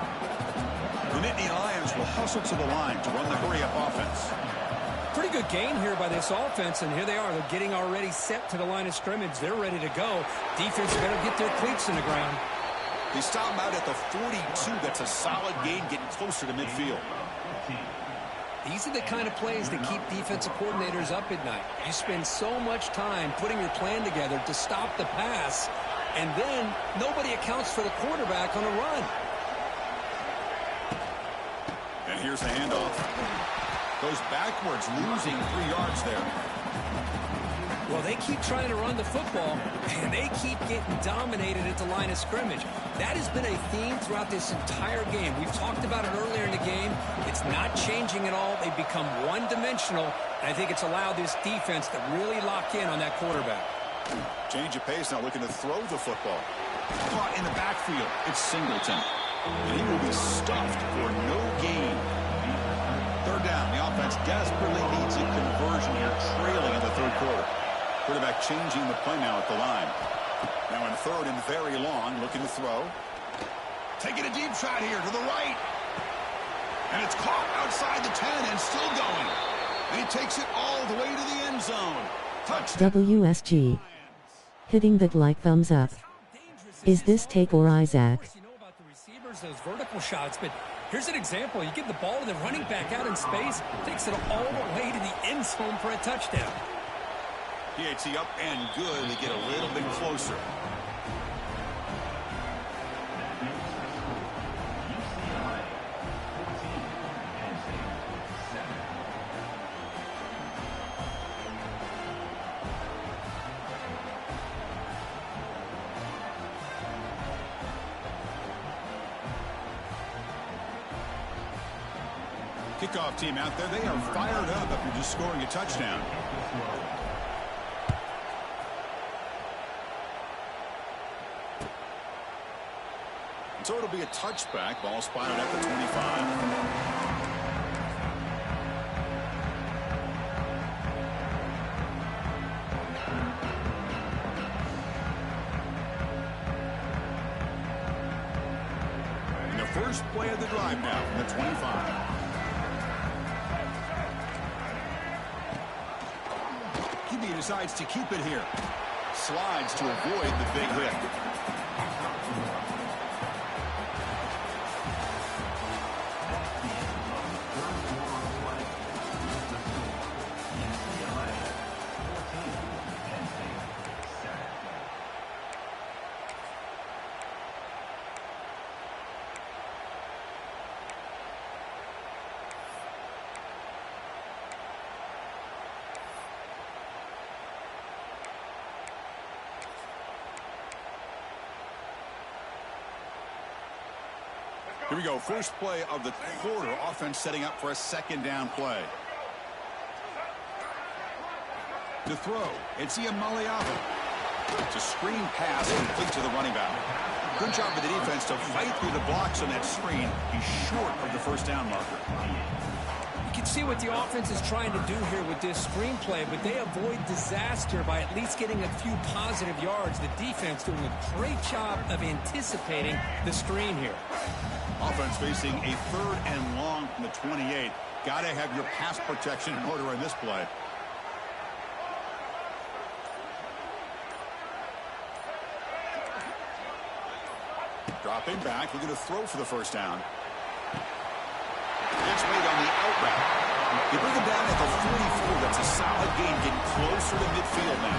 The Nittany Lions will hustle to the line to run the hurry-up offense. Pretty good gain here by this offense, and here they are. They're getting already set to the line of scrimmage. They're ready to go. Defense better get their cleats in the ground. They stop him out at the 42. That's a solid gain, getting closer to midfield. These are the kind of plays that keep defensive coordinators up at night. You spend so much time putting your plan together to stop the pass, and then nobody accounts for the quarterback on a run. And here's the handoff. Goes backwards, losing 3 yards there. Well, they keep trying to run the football, and they keep getting dominated at the line of scrimmage. That has been a theme throughout this entire game. We've talked about it earlier in the game. It's not changing at all. They've become one-dimensional, and I think it's allowed this defense to really lock in on that quarterback. Change of pace now, looking to throw the football. Caught in the backfield. It's Singleton. And he will be stuffed for no gain. 3rd down. The offense desperately needs a conversion here, trailing in the 3rd quarter. Quarterback changing the play now at the line. Now in 3rd and very long, looking to throw. Taking a deep shot here to the right. And it's caught outside the 10 and still going. And he takes it all the way to the end zone. Touchdown. WSG. Hitting that like thumbs up. Is this take or Isaac? You know about the receivers, those vertical shots, but here's an example. You give the ball to the running back out in space, takes it all the way to the end zone for a touchdown. PAT up and good. They get a little bit closer. Kickoff team out there. They are fired up after just scoring a touchdown. So it'll be a touchback. Ball spotted at the 25. And the first play of the drive now from the 25. He decides to keep it here. Slides to avoid the big hit. Here we go. First play of the quarter. Offense setting up for a 2nd down play. To throw, it's Iamaleava. It's a screen pass complete to the running back. Good job of the defense to fight through the blocks on that screen. He's short of the 1st down marker. You can see what the offense is trying to do here with this screenplay, but they avoid disaster by at least getting a few positive yards. The defense doing a great job of anticipating the screen here. Offense facing a 3rd and long from the 28. Got to have your pass protection in order in this play. Dropping back, looking to throw for the 1st down. It's made on the out route. You bring him down at the 44. That's a solid gain, getting closer to midfield now.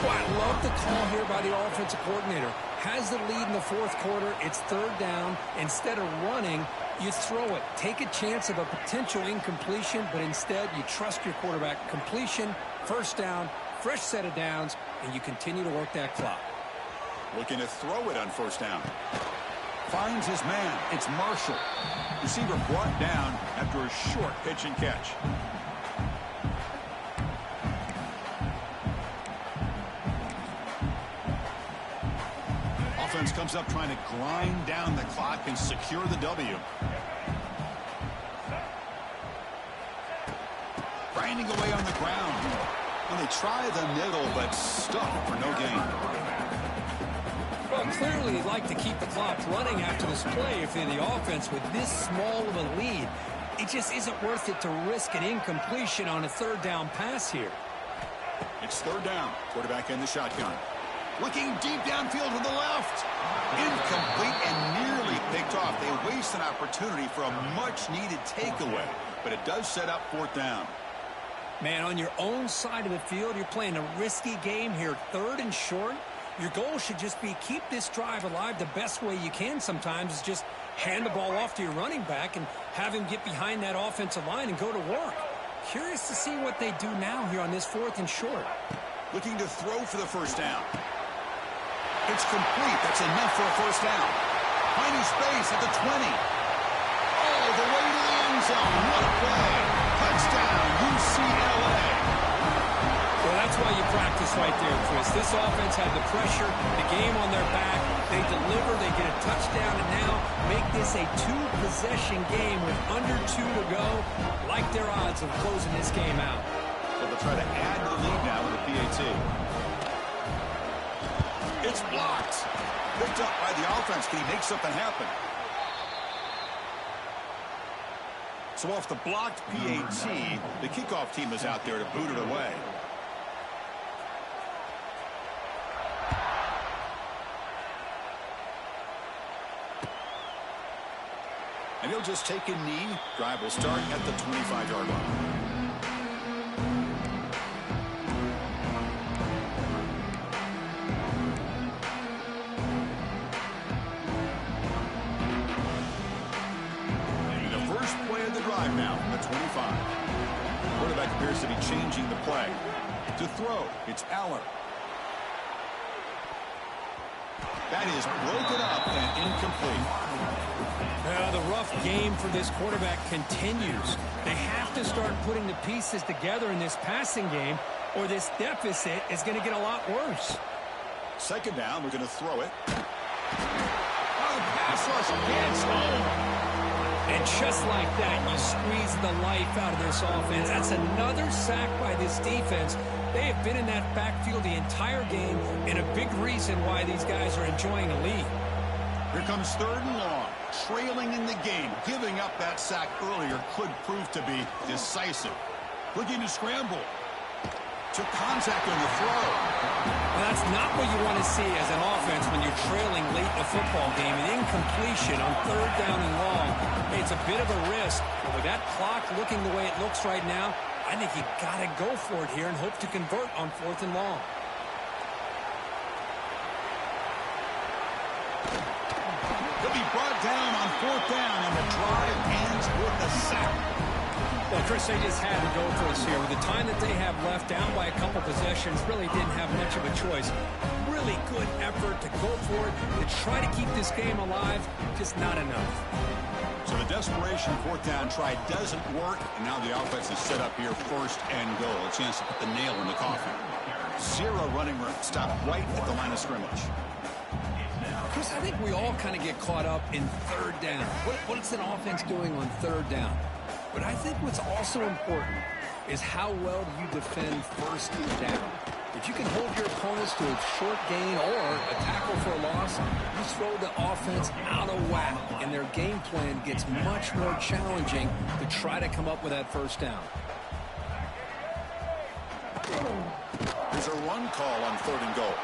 Well, I love the call here by the offensive coordinator. Has the lead in the 4th quarter. It's 3rd down. Instead of running, you throw it. Take a chance of a potential incompletion, but instead you trust your quarterback. Completion, 1st down, fresh set of downs, and you continue to work that clock. Looking to throw it on 1st down. Finds his man. It's Marshall. Receiver brought down after a short pitch and catch. Offense comes up trying to grind down the clock and secure the W. finding a way on the ground. And they try the middle, but stuck for no gain. Well, clearly you'd like to keep the clock running after this play if you're the offense with this small of a lead. It just isn't worth it to risk an incompletion on a third down pass here. It's third down. Quarterback in the shotgun. Looking deep downfield to the left. Incomplete and nearly picked off. They waste an opportunity for a much-needed takeaway, but it does set up fourth down. Man, on your own side of the field, you're playing a risky game here, third and short. Your goal should just be keep this drive alive the best way you can sometimes is just hand the ball off to your running back and have him get behind that offensive line and go to work. Curious to see what they do now here on this fourth and short. Looking to throw for the first down. It's complete. That's enough for a first down. Finding space at the 20. All the way to the end zone. What a play. Touchdown, UCLA. Well, that's why you practice right there, Chris. This offense had the pressure, the game on their back. They deliver, they get a touchdown, and now make this a two-possession game with under 2 to go. Like their odds of closing this game out. So they'll try to add to the lead now with a PAT. It's blocked. Picked up by the offense. Can he make something happen? So off the blocked PAT, the kickoff team is out there to boot it away. And he'll just take a knee. Drive will start at the 25-yard line. Now from the 25. Quarterback appears to be changing the play. To throw, it's Aller. That is broken up and incomplete. The rough game for this quarterback continues. They have to start putting the pieces together in this passing game, or this deficit is going to get a lot worse. Second down, we're going to throw it. Oh, pass rush gets home. And just like that, you squeeze the life out of this offense. That's another sack by this defense. They have been in that backfield the entire game, and a big reason why these guys are enjoying a lead. Here comes third and long. Trailing in the game. Giving up that sack earlier could prove to be decisive. Looking to scramble. Took contact on the throw. Well, that's not what you want to see as an offense when you're trailing late in a football game. An incompletion on third down and long. It's a bit of a risk. But with that clock looking the way it looks right now, I think you got to go for it here and hope to convert on fourth and long. He'll be brought down on fourth down, and the drive ends with a sack. Well, Chris, they just had to go for us here. With the time that they have left, down by a couple possessions, really didn't have much of a choice. Really good effort to go for it, to try to keep this game alive, just not enough. So the desperation fourth down try doesn't work, and now the offense is set up here first and goal. A chance to put the nail in the coffin. Zero running room. Stop right at the line of scrimmage. Chris, I think we all kind of get caught up in third down. What's an offense doing on third down? But I think what's also important is how well do you defend first down. If you can hold your opponents to a short gain or a tackle for a loss, you throw the offense out of whack, and their game plan gets much more challenging to try to come up with that first down. There's a run call on third and goal.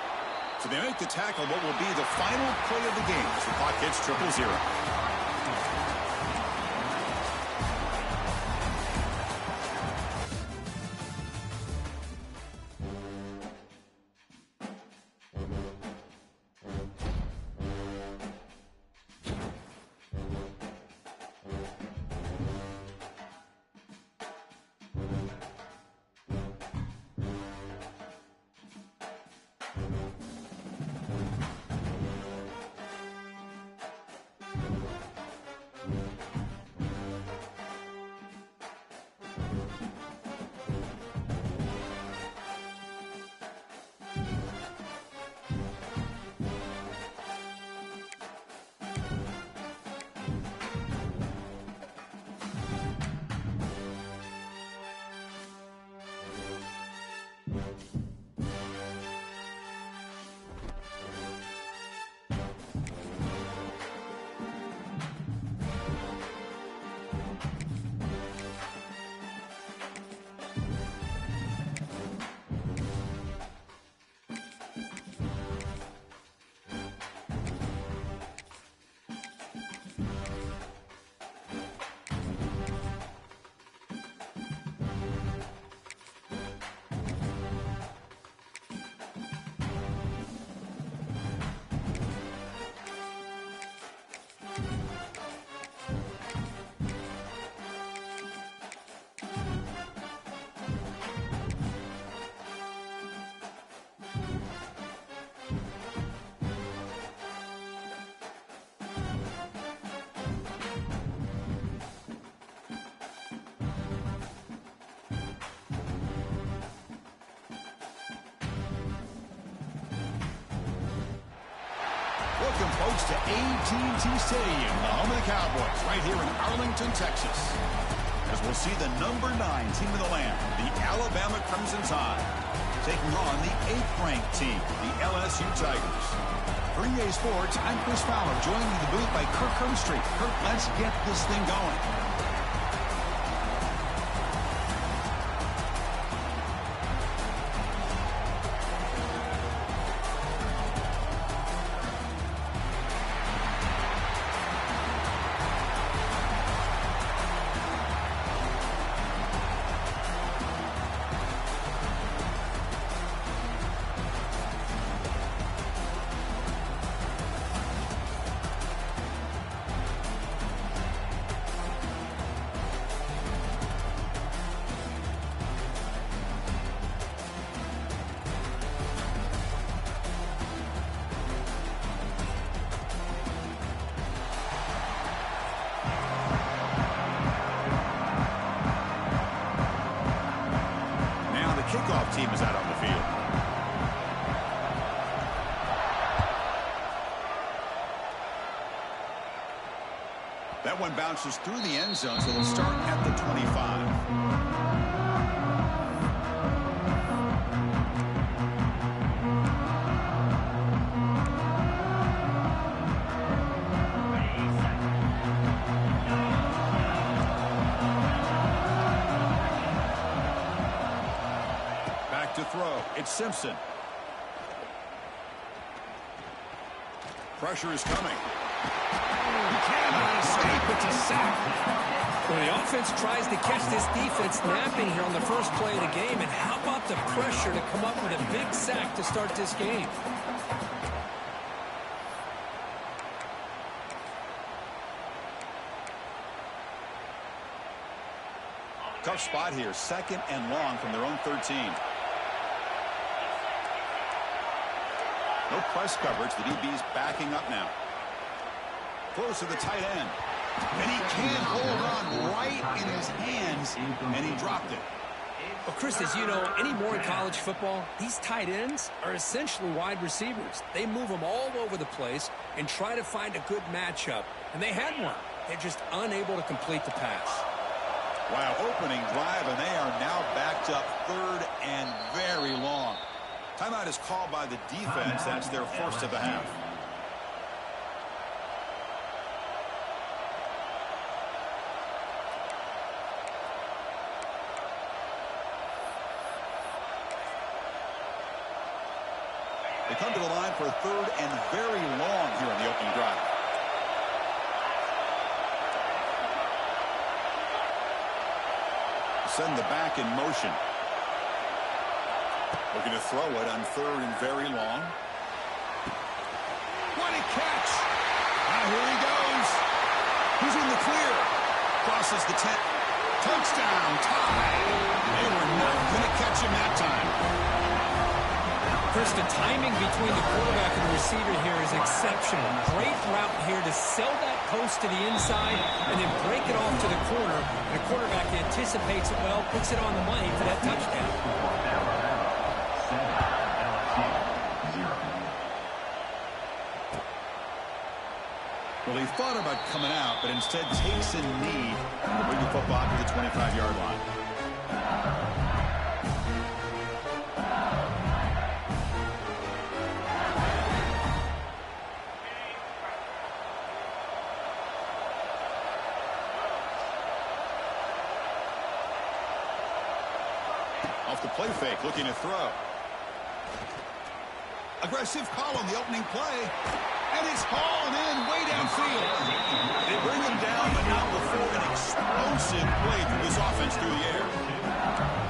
So they make the tackle what will be the final play of the game as the clock hits 0-0. Welcome, folks, to AT&T Stadium, the home of the Cowboys, right here in Arlington, Texas. As we'll see the number 9 team of the land, the Alabama Crimson Tide, taking on the 8th-ranked team, the LSU Tigers. For EA Sports, I'm Chris Fowler, joined in the booth by Kirk Herbstreit. Kirk, let's get this thing going. Kickoff team is out on the field. That one bounces through the end zone, so it'll start at the 25. To throw, it's Simpson. Pressure is coming. He cannot escape. It's a sack. Well, the offense tries to catch this defense napping here on the first play of the game. And how about the pressure to come up with a big sack to start this game? Tough spot here. 2nd and long from their own 13. No press coverage. The DB's backing up now. Close to the tight end. And he can't hold on right in his hands, and he dropped it. Well, Chris, as you know, anymore in college football, these tight ends are essentially wide receivers. They move them all over the place and try to find a good matchup. And they had one. They're just unable to complete the pass. Wow, opening drive, and they are now backed up 3rd and very long. Timeout is called by the defense. That's their first of the half. They come to the line for 3rd and very long here in the opening drive. Send the back in motion. Looking to throw it on 3rd and very long. What a catch! Now here he goes. He's in the clear. Crosses the 10. Touchdown, tie. They were not going to catch him that time. Chris, the timing between the quarterback and the receiver here is exceptional. Great route here to sell that post to the inside and then break it off to the corner. And the quarterback anticipates it well, puts it on the money for that touchdown. Well, he thought about coming out, but instead takes a knee to bring the football to the 25-yard line. Off the play fake, looking to throw. Aggressive call on the opening play. And it's hauled in way downfield. They bring him down, but not before an explosive play through this offense through the air.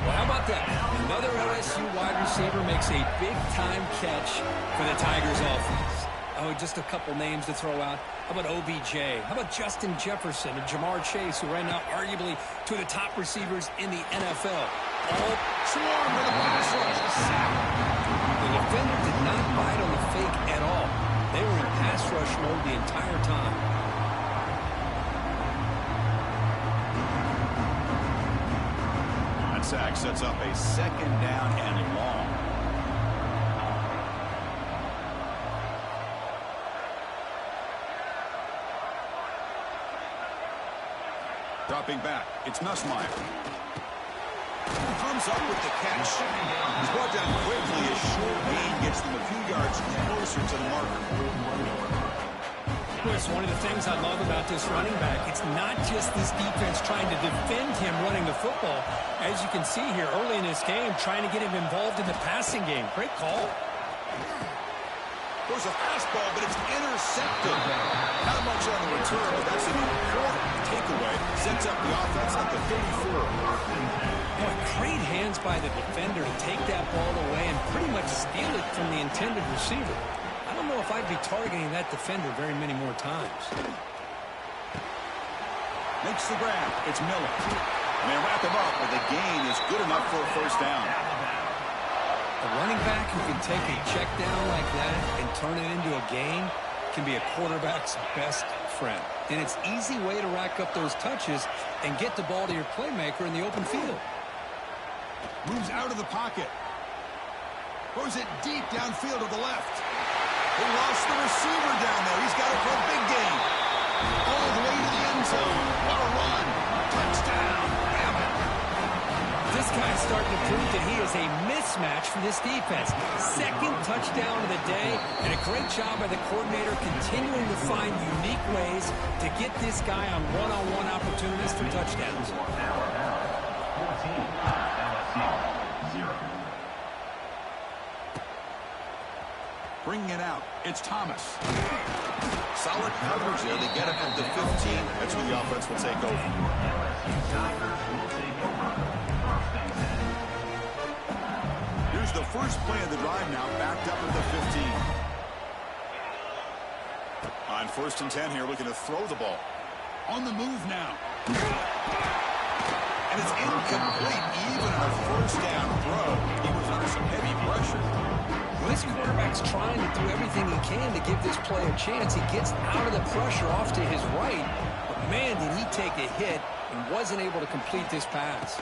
Well, how about that? Another LSU wide receiver makes a big-time catch for the Tigers offense. Oh, just a couple names to throw out. How about OBJ? How about Justin Jefferson and Jamar Chase, who right now arguably two of the top receivers in the NFL? All swarm with a pass rush. The defender did not bite on the fake at all. They were in pass rush mode the entire time. That sack sets up a 2nd down and long. Dropping back, it's Nussmeier. Comes up with the catch. He's brought down quickly. A short gain gets them a few yards closer to the marker. Chris, one of the things I love about this running back, it's not just this defense trying to defend him running the football. As you can see here early in this game, trying to get him involved in the passing game. Great call. There's a fastball, but it's intercepted. Not much on the return, but that's an important takeaway. Sets up the offense at the 34. Boy, great hands by the defender to take that ball away and pretty much steal it from the intended receiver. I don't know if I'd be targeting that defender very many more times. Makes the grab. It's Miller. And they wrap him up, but the gain is good enough for a first down. A running back who can take a check down like that and turn it into a gain can be a quarterback's best friend. And it's an easy way to rack up those touches and get the ball to your playmaker in the open field. Moves out of the pocket. Throws it deep downfield to the left. They lost the receiver down there. He's got it for a big gain. All the way to the end zone. What a run. Touchdown. This guy's starting to prove that he is a mismatch for this defense. Second touchdown of the day, and a great job by the coordinator continuing to find unique ways to get this guy on one-on-one opportunities for touchdowns. Bringing it out. It's Thomas. Solid coverage there. They get it at the 15. That's when the offense will take over. Here's the first play of the drive now, backed up at the 15. On 1st and 10 here, looking to throw the ball. On the move now. And it's incomplete, even on a first down throw. He was under some heavy pressure. Well, this quarterback's trying to do everything he can to give this play a chance. He gets out of the pressure off to his right, but man, did he take a hit and wasn't able to complete this pass.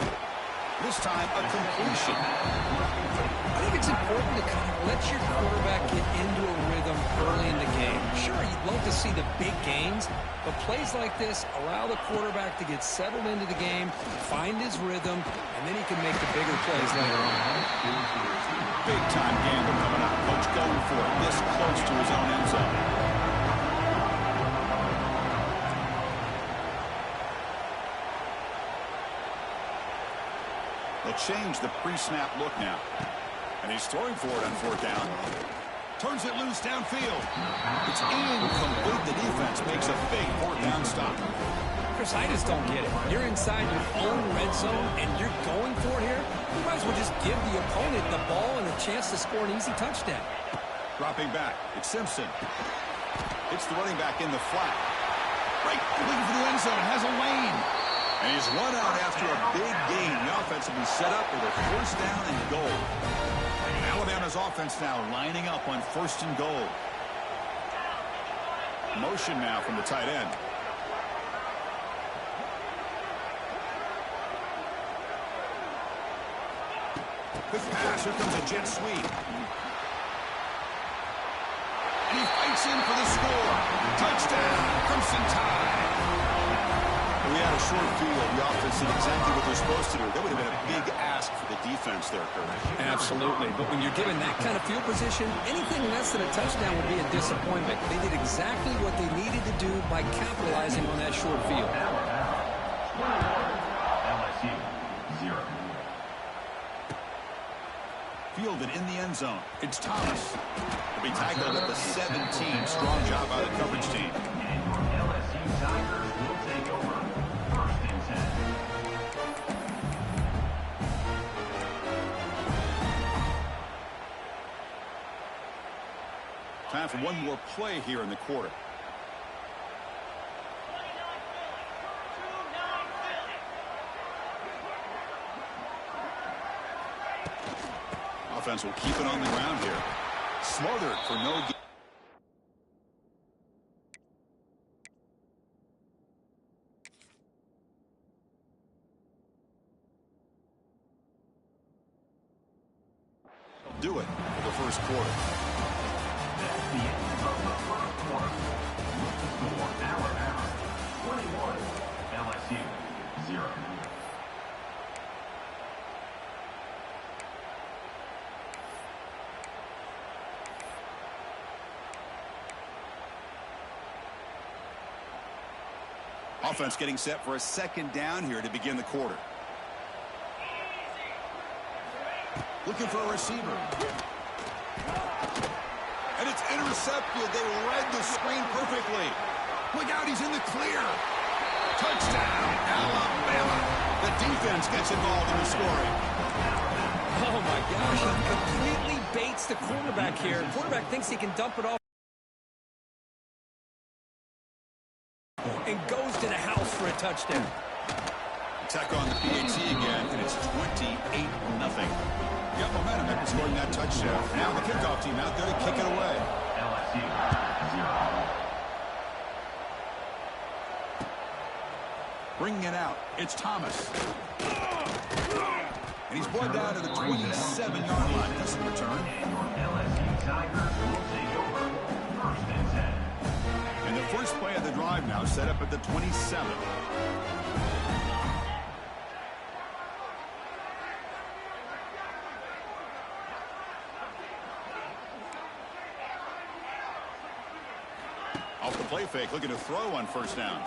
This time, a completion. I think it's important to kind of let your quarterback get into a rhythm early in the game. Sure, you'd love to see the big gains, but plays like this allow the quarterback to get settled into the game, find his rhythm, and then he can make the bigger plays later on. Big-time gamble coming up. Coach going for it this close to his own end zone. They'll change the pre-snap look now. And he's throwing for it on 4th down. Turns it loose downfield. It's incomplete. The defense makes a big 4th down stop. Chris, I just don't get it. You're inside your own red zone, and you're going for it here? You might as well just give the opponent the ball and a chance to score an easy touchdown. Dropping back. It's Simpson. It's the running back in the flat. Right, looking for the end zone. Has a lane. And he's run out after a big gain. The offense will be set up with a 1st down and goal. Alabama's offense now lining up on 1st and goal. Motion now from the tight end. Quick pass. Here comes a jet sweep. And he fights in for the score. Touchdown. Crimson Tide. We had a short field. The offense did exactly what they're supposed to do. That would have been a big ask for the defense there, Curtis. Absolutely. But when you're given that kind of field position, anything less than a touchdown would be a disappointment. They did exactly what they needed to do by capitalizing on that short field. LSU, 0. Fielded in the end zone. It's Thomas. He'll be tackled at the 17. Strong job by the coverage team. LSU Tigers will take over 1st and 10. Time for one more play here in the quarter. Offense will keep it on the ground here. Smothered for no gain. Do it for the first quarter. That's the end of the first quarter. Score Alabama 21, LSU 0. Offense getting set for a second down here to begin the quarter. Looking for a receiver. And it's intercepted. They read the screen perfectly. Look out, he's in the clear. Touchdown, Alabama. The defense gets involved in the scoring. Oh, my gosh. He completely baits the quarterback here. The quarterback thinks he can dump it off and goes to the house for a touchdown. Attack on the PAT again, and it's 28-0. Got momentum after scoring that touchdown. Now the kickoff team out there to kick it away. LSU 0. Bringing it out, it's Thomas. And he's brought down to the 27-yard line. Doesn't return. LSU Tigers will take over. 1st and 10. And the first play of the drive now set up at the 27. Off the play fake, looking to throw on 1st down.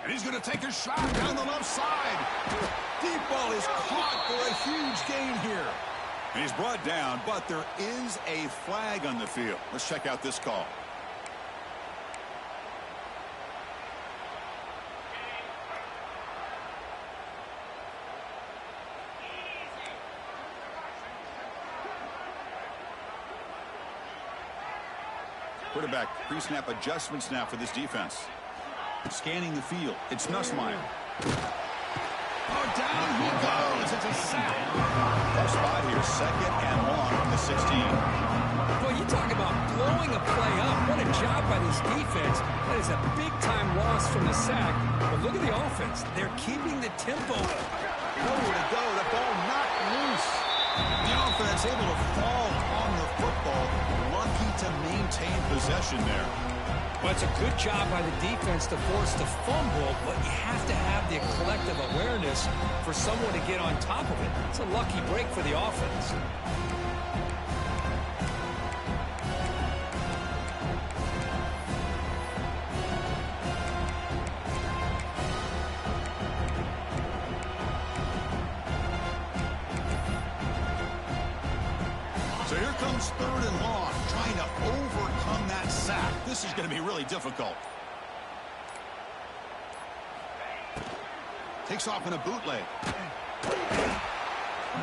And he's going to take a shot down the left side. Deep ball is caught for a huge gain here. And he's brought down, but there is a flag on the field. Let's check out this call. Quarterback pre-snap adjustments now for this defense. Scanning the field. It's Nussmeier. Oh, down he goes. It's a sack. Tough spot here. 2nd and long from the 16. Well, you talk about blowing a play up. What a job by this defense. That is a big-time loss from the sack. But look at the offense. They're keeping the tempo. Nowhere to go. The ball knocked loose. The offense able to fall on the football. Lucky to maintain possession there. Well, it's a good job by the defense to force the fumble, but you have to have the collective awareness for someone to get on top of it. It's a lucky break for the offense. So here comes 3rd and long, trying to overcome that sack. This is going to be really difficult. Takes off in a bootleg.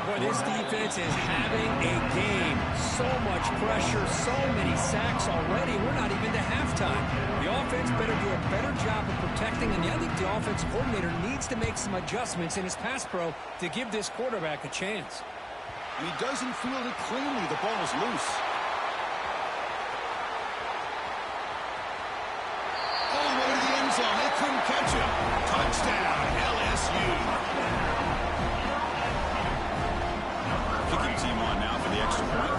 Boy, this defense is having a game. So much pressure, so many sacks already. We're not even to halftime. The offense better do a better job of protecting, and I think the offensive coordinator needs to make some adjustments in his pass pro to give this quarterback a chance. And he doesn't field it cleanly. The ball is loose. All the way to the end zone. They couldn't catch him. Touchdown, LSU. Kicking team on now for the extra point.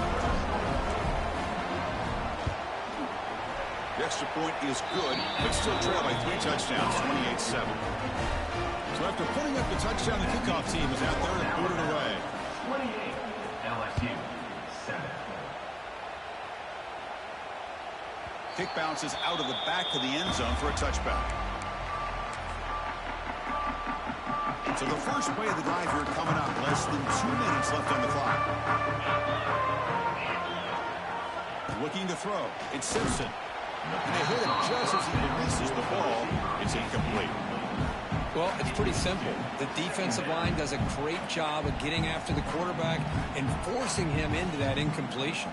The extra point is good, but still trail by 3 touchdowns, 28-7. So after putting up the touchdown, the kickoff team is out there and boot it away. 28. LSU 7. Kick bounces out of the back of the end zone for a touchback. So the first play of the drive here coming up. Less than 2 minutes left on the clock. Looking to throw. It's Simpson. And they hit him just as he misses the ball. It's incomplete. Well, it's pretty simple. The defensive line does a great job of getting after the quarterback and forcing him into that incompletion.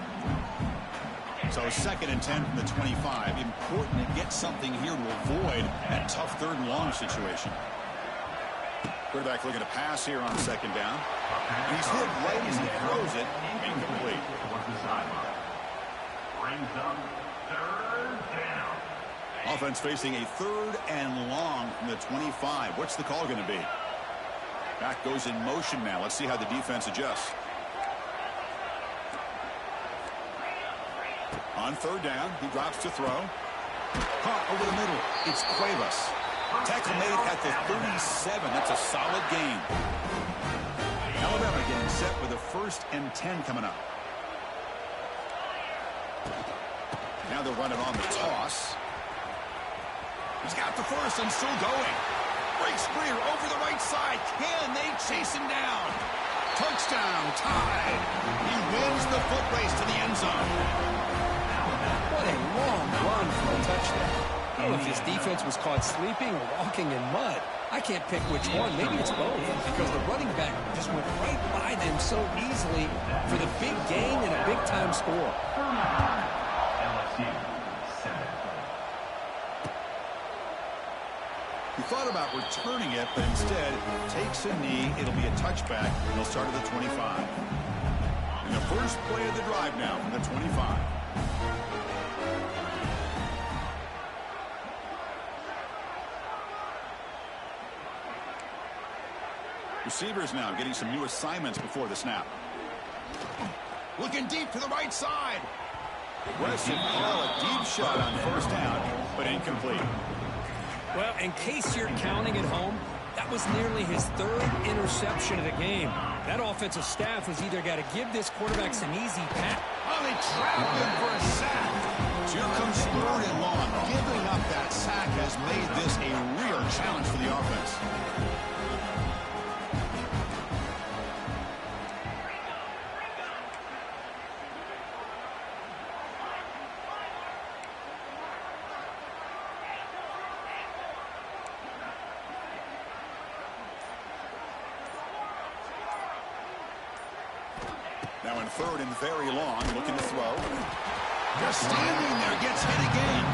So 2nd and 10 from the 25. Important to get something here to avoid that tough 3rd and long situation. Quarterback looking to pass here on 2nd down. And he's hit right as he throws it. Incomplete. Towards the sideline. Brings up 3rd down. Offense facing a 3rd and long from the 25. What's the call going to be? Back goes in motion now. Let's see how the defense adjusts. On 3rd down, he drops to throw. Caught over the middle. It's Cuevas. Tackle made at the 37. That's a solid gain. Alabama getting set with a 1st and 10 coming up. Now they're running on the toss. He's got the first and still going. Breaks clear over the right side. Can they chase him down? Touchdown, tied. He wins the foot race to the end zone. What a long run for a touchdown. I don't know if his defense was caught sleeping or walking in mud. I can't pick which one. Maybe it's both, because the running back just went right by them so easily for the big gain and a big-time score. LSU, 7. He thought about returning it, but instead takes a knee. It'll be a touchback, and they'll start at the 25. And the first play of the drive now from the 25. Receivers now getting some new assignments before the snap. Looking deep to the right side. Aggressive call, a deep shot on 1st down, but incomplete. Well, in case you're counting at home, that was nearly his 3rd interception of the game. That offensive staff has either got to give this quarterback some easy pass. Oh, they trapped him for a sack. So here comes 3rd and long. Giving up that sack has made this a real challenge for the offense. Now in 3rd and very long, looking to throw. Just standing there, gets hit again.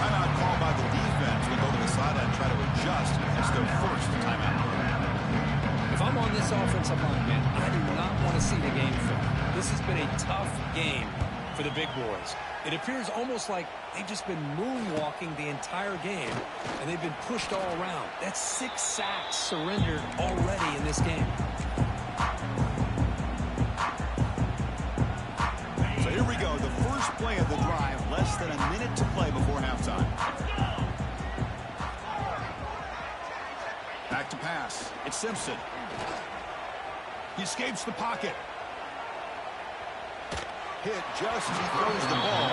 Timeout called by the defense. Will go to the sideline, try to adjust. That's their 1st timeout. If I'm on this offensive line, man, I do not want to see the game film. This has been a tough game for the big boys. It appears almost like they've just been moonwalking the entire game, and they've been pushed all around. That's 6 sacks surrendered already in this game. So here we go, the first play of the drive, less than a minute to play before halftime. Back to pass. It's Simpson. He escapes the pocket. Hit just as he throws the ball.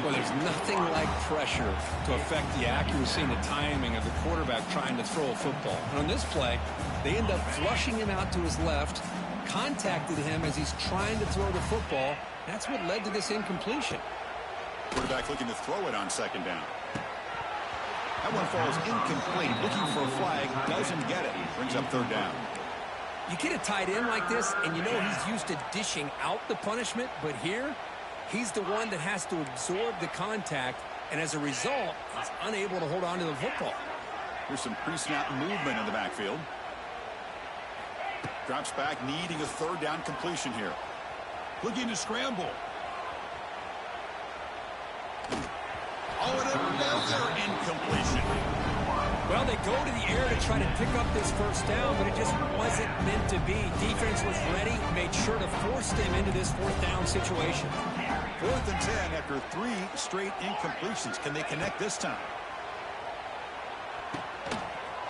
Well, there's nothing like pressure to affect the accuracy and the timing of the quarterback trying to throw a football. And on this play, they end up flushing him out to his left, contacted him as he's trying to throw the football. That's what led to this incompletion. Quarterback looking to throw it on 2nd down. That one falls incomplete. Looking for a flag. Doesn't get it. Brings up 3rd down. You get a tight end like this, and you know he's used to dishing out the punishment, but here, he's the one that has to absorb the contact, and as a result, he's unable to hold on to the football. There's some pre-snap movement in the backfield. Drops back, needing a 3rd down completion here. Looking to scramble. Oh, and another incompletion. Well, they go to the air to try to pick up this 1st down, but it just wasn't meant to be. Defense was ready, made sure to force them into this 4th down situation. 4th and 10 after 3 straight incompletions. Can they connect this time?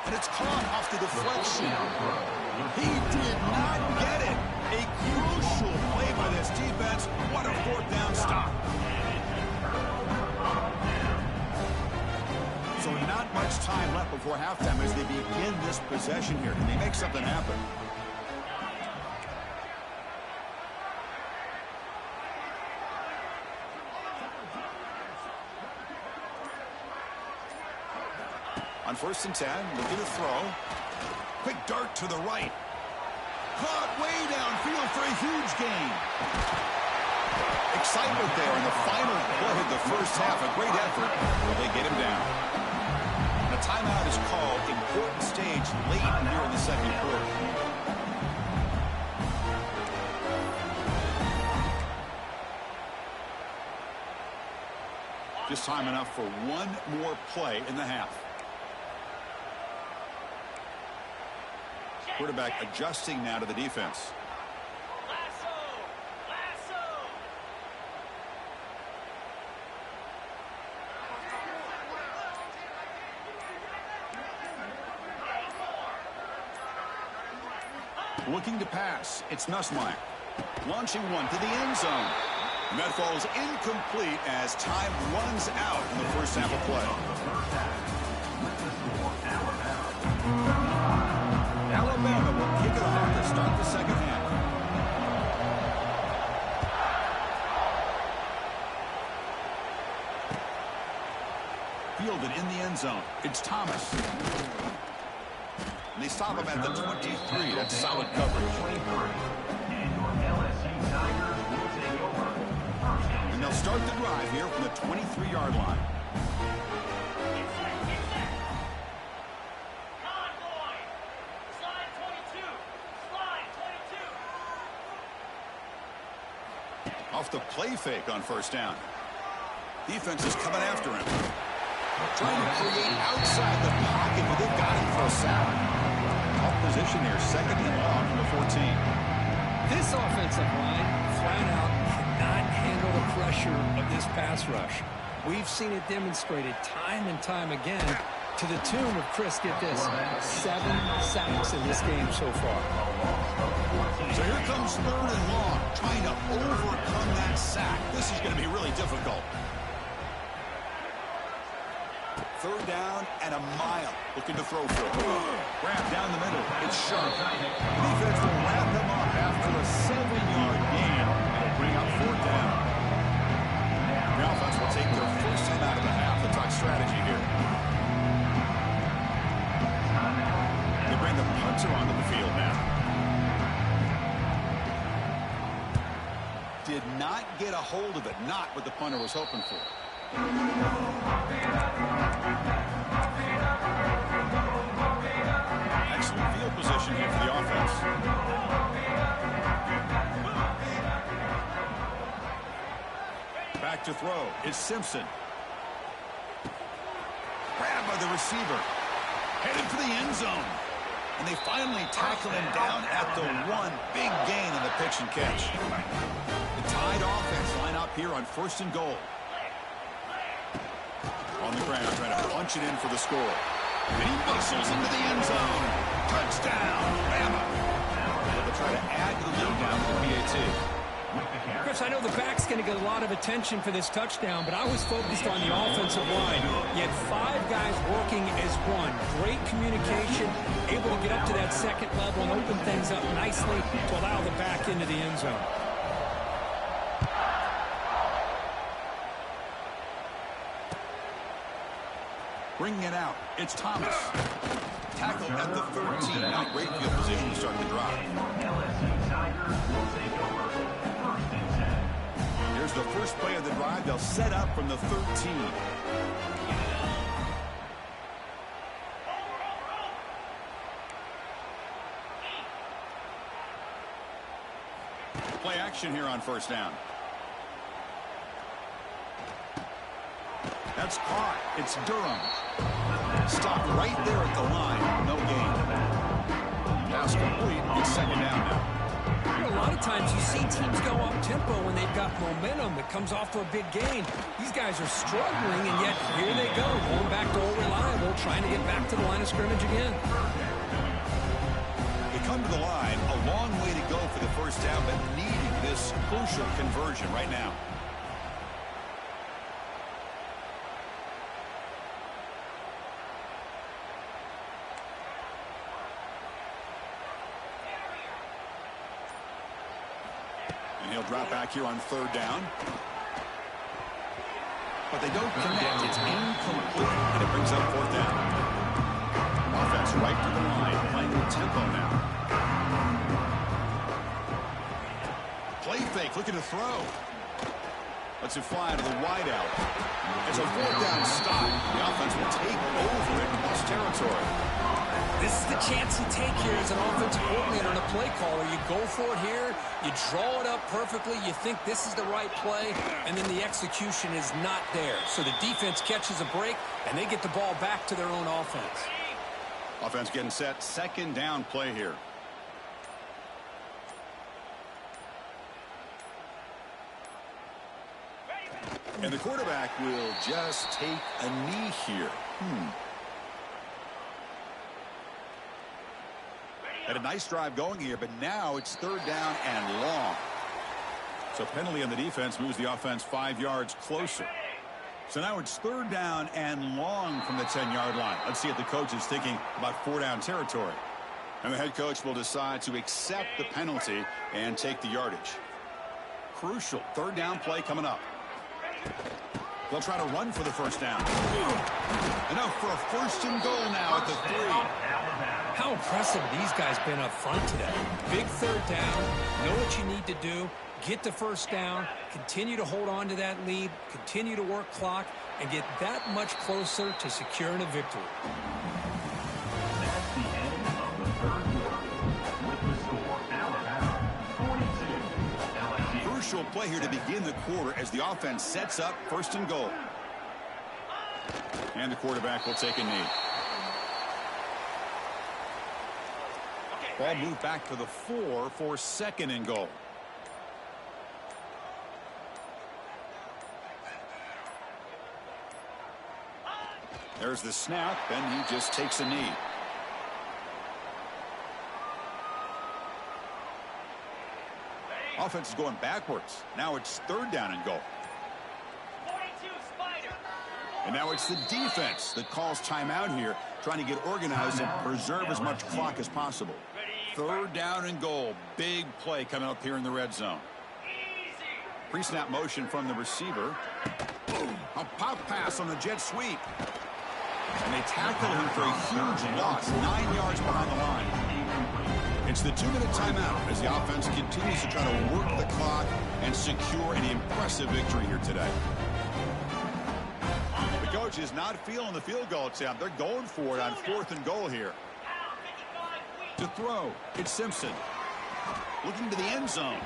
And it's caught off the deflection. He did not get it. A crucial play by this defense. What a 4th down stop. So not much time left before halftime as they begin this possession here. Can they make something happen? On 1st and 10, looking to throw. Quick dart to the right. Caught way downfield for a huge gain. Excitement there in the final play of the 1st half. A great effort. Will they get him down? The timeout is called. Important stage late here in the 2nd quarter. Just time enough for one more play in the half. Quarterback adjusting now to the defense. Looking to pass. It's Nussmeier. Launching one to the end zone. And that falls incomplete as time runs out in the first half of play. Alabama will kick it off to start the second half. Fielded in the end zone. It's Thomas. And they stop him at the 23. That's solid coverage. And they'll start the drive here from the 23-yard line. Off the play fake on first down. Defense is coming after him. Trying to create outside the pocket, but they've got him for a sack. Off position here, second and long from the 14. This offensive line, flat out, cannot handle the pressure of this pass rush. We've seen it demonstrated time and time again to the tune of, Chris, get this, 7 sacks in this game so far. So here comes third and long, trying to overcome that sack. This is going to be really difficult. Third down and a mile. Looking to throw for it. Grab down the middle. It's sharp. The defense will wrap them up after a 7-yard gain. It'll bring up fourth down. The offense will take their first time out of the half to talk strategy here. They bring the punter onto the field now. Did not get a hold of it. Not what the punter was hoping for. Excellent field position here for the offense. Back to throw. It's Simpson. Grabbed by the receiver. Headed for the end zone. And they finally tackle him down at the 1. Big gain on the pitch and catch. The Tide offense line up here on first and goal. On the ground, trying to punch it in for the score. And he bustles into the end zone. Touchdown, Bama. They'll try to add to the lead down to the PAT. Chris, I know the back's going to get a lot of attention for this touchdown, but I was focused on the offensive line. You had 5 guys working as one. Great communication, able to get up to that second level and open things up nicely to allow the back into the end zone. Bringing it out, it's Thomas. Tackled at the 13. Now great field position to start the drive. Here's the first play of the drive. They'll set up from the 13. Play action here on first down. That's caught. It's Durham. Stopped right there at the line. No gain. Pass complete. It's second down now. You know, a lot of times you see teams go up tempo when they've got momentum that comes off for a big gain. These guys are struggling, and yet here they go, going back to old reliable, trying to get back to the line of scrimmage again. They come to the line. A long way to go for the first down, but needing this crucial conversion right now. He'll drop back here on third down. But they don't connect. It's incomplete. And it brings up fourth down. Offense right to the line. Playing with tempo now. Play fake. Looking to throw. Lets it fly to the wideout. It's a fourth down stop. The offense will take over in plus territory. This is the chance you take here as an offensive coordinator and a play caller. You go for it here, you draw it up perfectly, you think this is the right play, and then the execution is not there. So the defense catches a break, and they get the ball back to their own offense. Offense getting set. Second down play here. And the quarterback will just take a knee here. Had a nice drive going here, but now it's 3rd down and long. So penalty on the defense moves the offense 5 yards closer. So now it's 3rd down and long from the 10-yard line. Let's see if the coach is thinking about 4-down territory. And the head coach will decide to accept the penalty and take the yardage. Crucial 3rd down play coming up. They'll try to run for the 1st down. Enough for a 1st and goal now at the 3. How impressive these guys been up front today. Big 3rd down. Know what you need to do. Get the 1st down. Continue to hold on to that lead. Continue to work clock. And get that much closer to securing a victory. That's the end of the 3rd quarter. With the score, Alabama 42, LSU. Crucial play here to begin the quarter as the offense sets up 1st and goal. And the quarterback will take a knee. Ball moved back to the 4 for 2nd and goal. There's the snap, and he just takes a knee. Offense is going backwards. Now it's 3rd down and goal. And now it's the defense that calls timeout here, trying to get organized and preserve as much clock as possible. 3rd down and goal. Big play coming up here in the red zone. Pre-snap motion from the receiver. A pop pass on the jet sweep. And they tackle him for a huge loss, 9 yards behind the line. It's the 2-minute timeout as the offense continues to try to work the clock and secure an impressive victory here today. The coach is not feeling the field goal attempt. They're going for it on 4th and goal here. To throw, it's Simpson. Looking to the end zone.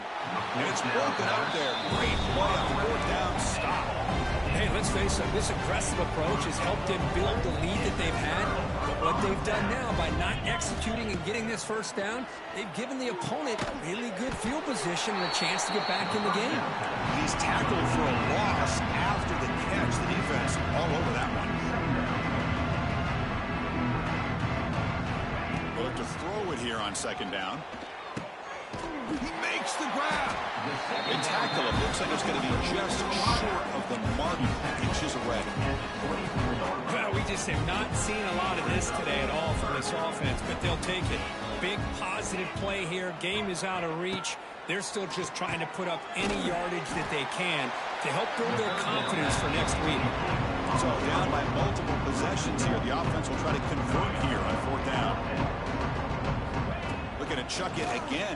And it's broken out there. Great play on 4th down stop. Hey, let's face it, this aggressive approach has helped them build the lead that they've had. But what they've done now by not executing and getting this 1st down, they've given the opponent really good field position and a chance to get back in the game. He's tackled for a loss after the catch. The defense all over that one. We'll look to throw it here on 2nd down. He makes the grab. The tackle, it looks like it's going to be just short of the mark, inches away. Well, we just have not seen a lot of this today at all from this offense, but they'll take it. Big positive play here. Game is out of reach. They're still just trying to put up any yardage that they can to help build their confidence for next week. So down by multiple possessions here. The offense will try to convert here on 4th down. Looking to chuck it again.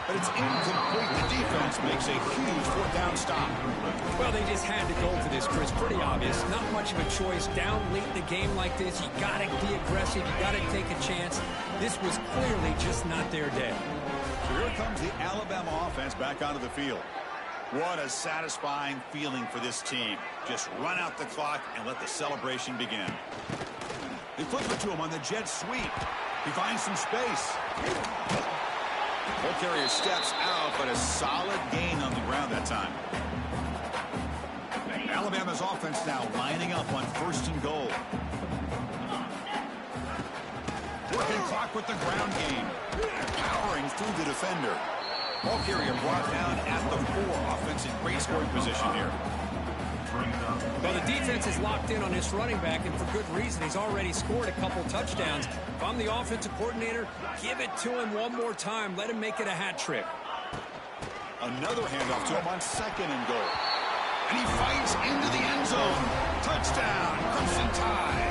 But it's incomplete. The defense makes a huge 4th down stop. Well, they just had to go for this, Chris. Pretty obvious. Not much of a choice. Down late in the game like this, you got to be aggressive. You got to take a chance. This was clearly just not their day. So here comes the Alabama offense back onto the field. What a satisfying feeling for this team. Just run out the clock and let the celebration begin. They flip it to him on the jet sweep. He finds some space. Ball carrier steps out, but a solid gain on the ground that time. Alabama's offense now lining up on 1st and goal. Working clock with the ground game. Powering through the defender. Ball carrier brought down at the 4. Offense in great scoring position here. Well, the defense is locked in on this running back, and for good reason. He's already scored a couple touchdowns. If I'm the offensive coordinator, give it to him one more time. Let him make it a hat trick. Another handoff to him on 2nd and goal. And he fights into the end zone. Touchdown, Crimson Tide.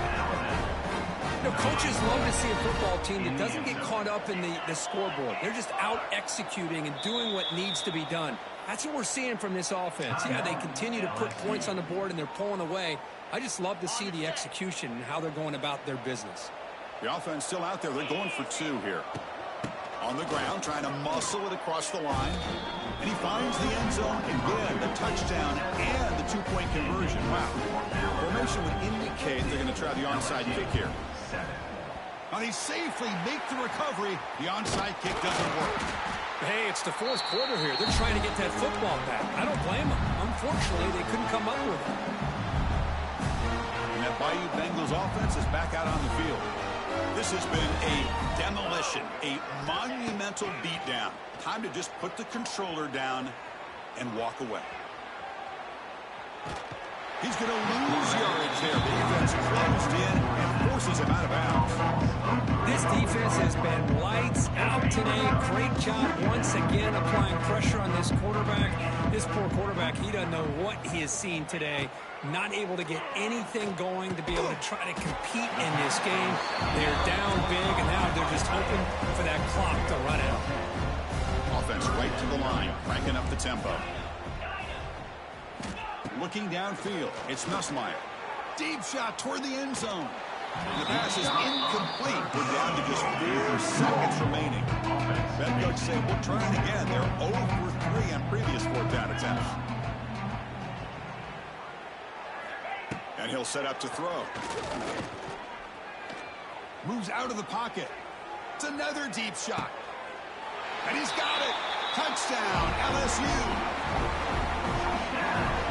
You know, coaches love to see a football team that doesn't get caught up in the scoreboard. They're just out executing and doing what needs to be done. That's what we're seeing from this offense. Yeah, they continue to put points on the board and they're pulling away. I just love to see the execution and how they're going about their business. The offense still out there. They're going for 2 here. On the ground, trying to muscle it across the line. And he finds the end zone again, the touchdown and the 2-point conversion. Wow. Formation would indicate they're going to try the onside kick here. Now they safely make the recovery. The onside kick doesn't work. Hey, it's the 4th quarter here. They're trying to get that football back. I don't blame them. Unfortunately, they couldn't come up with it. And that Bayou Bengals offense is back out on the field. This has been a demolition, a monumental beatdown. Time to just put the controller down and walk away. He's going to lose yardage there. The defense closed in and forces him out of bounds. This defense has been lights out today. Great job once again applying pressure on this quarterback. This poor quarterback, he doesn't know what he has seen today. Not able to get anything going to be able to try to compete in this game. They're down big, and now they're just hoping for that clock to run out. Offense right to the line, cranking up the tempo. Looking downfield, it's Nussmeier. Deep shot toward the end zone. The pass is incomplete. We're down to just 4 seconds remaining. Ben coach say, we'll try it again. They're 0 for 3 on previous 4th down attempts. And he'll set up to throw. Moves out of the pocket. It's another deep shot. And he's got it. Touchdown, LSU.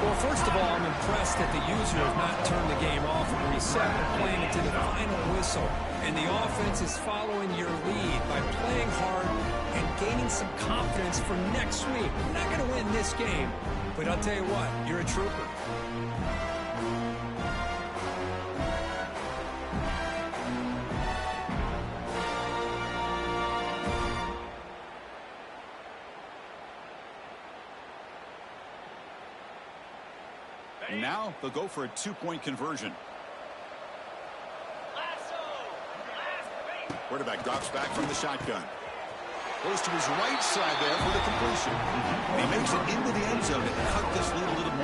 Well, first of all, I'm impressed that the user has not turned the game off and reset. We're playing into the final whistle. And the offense is following your lead by playing hard and gaining some confidence for next week. We're not going to win this game, but I'll tell you what, you're a trooper. Now they'll go for a 2-point conversion. Quarterback drops back from the shotgun. Goes to his right side there for the completion. He makes it into the end zone to cut this lead a little more.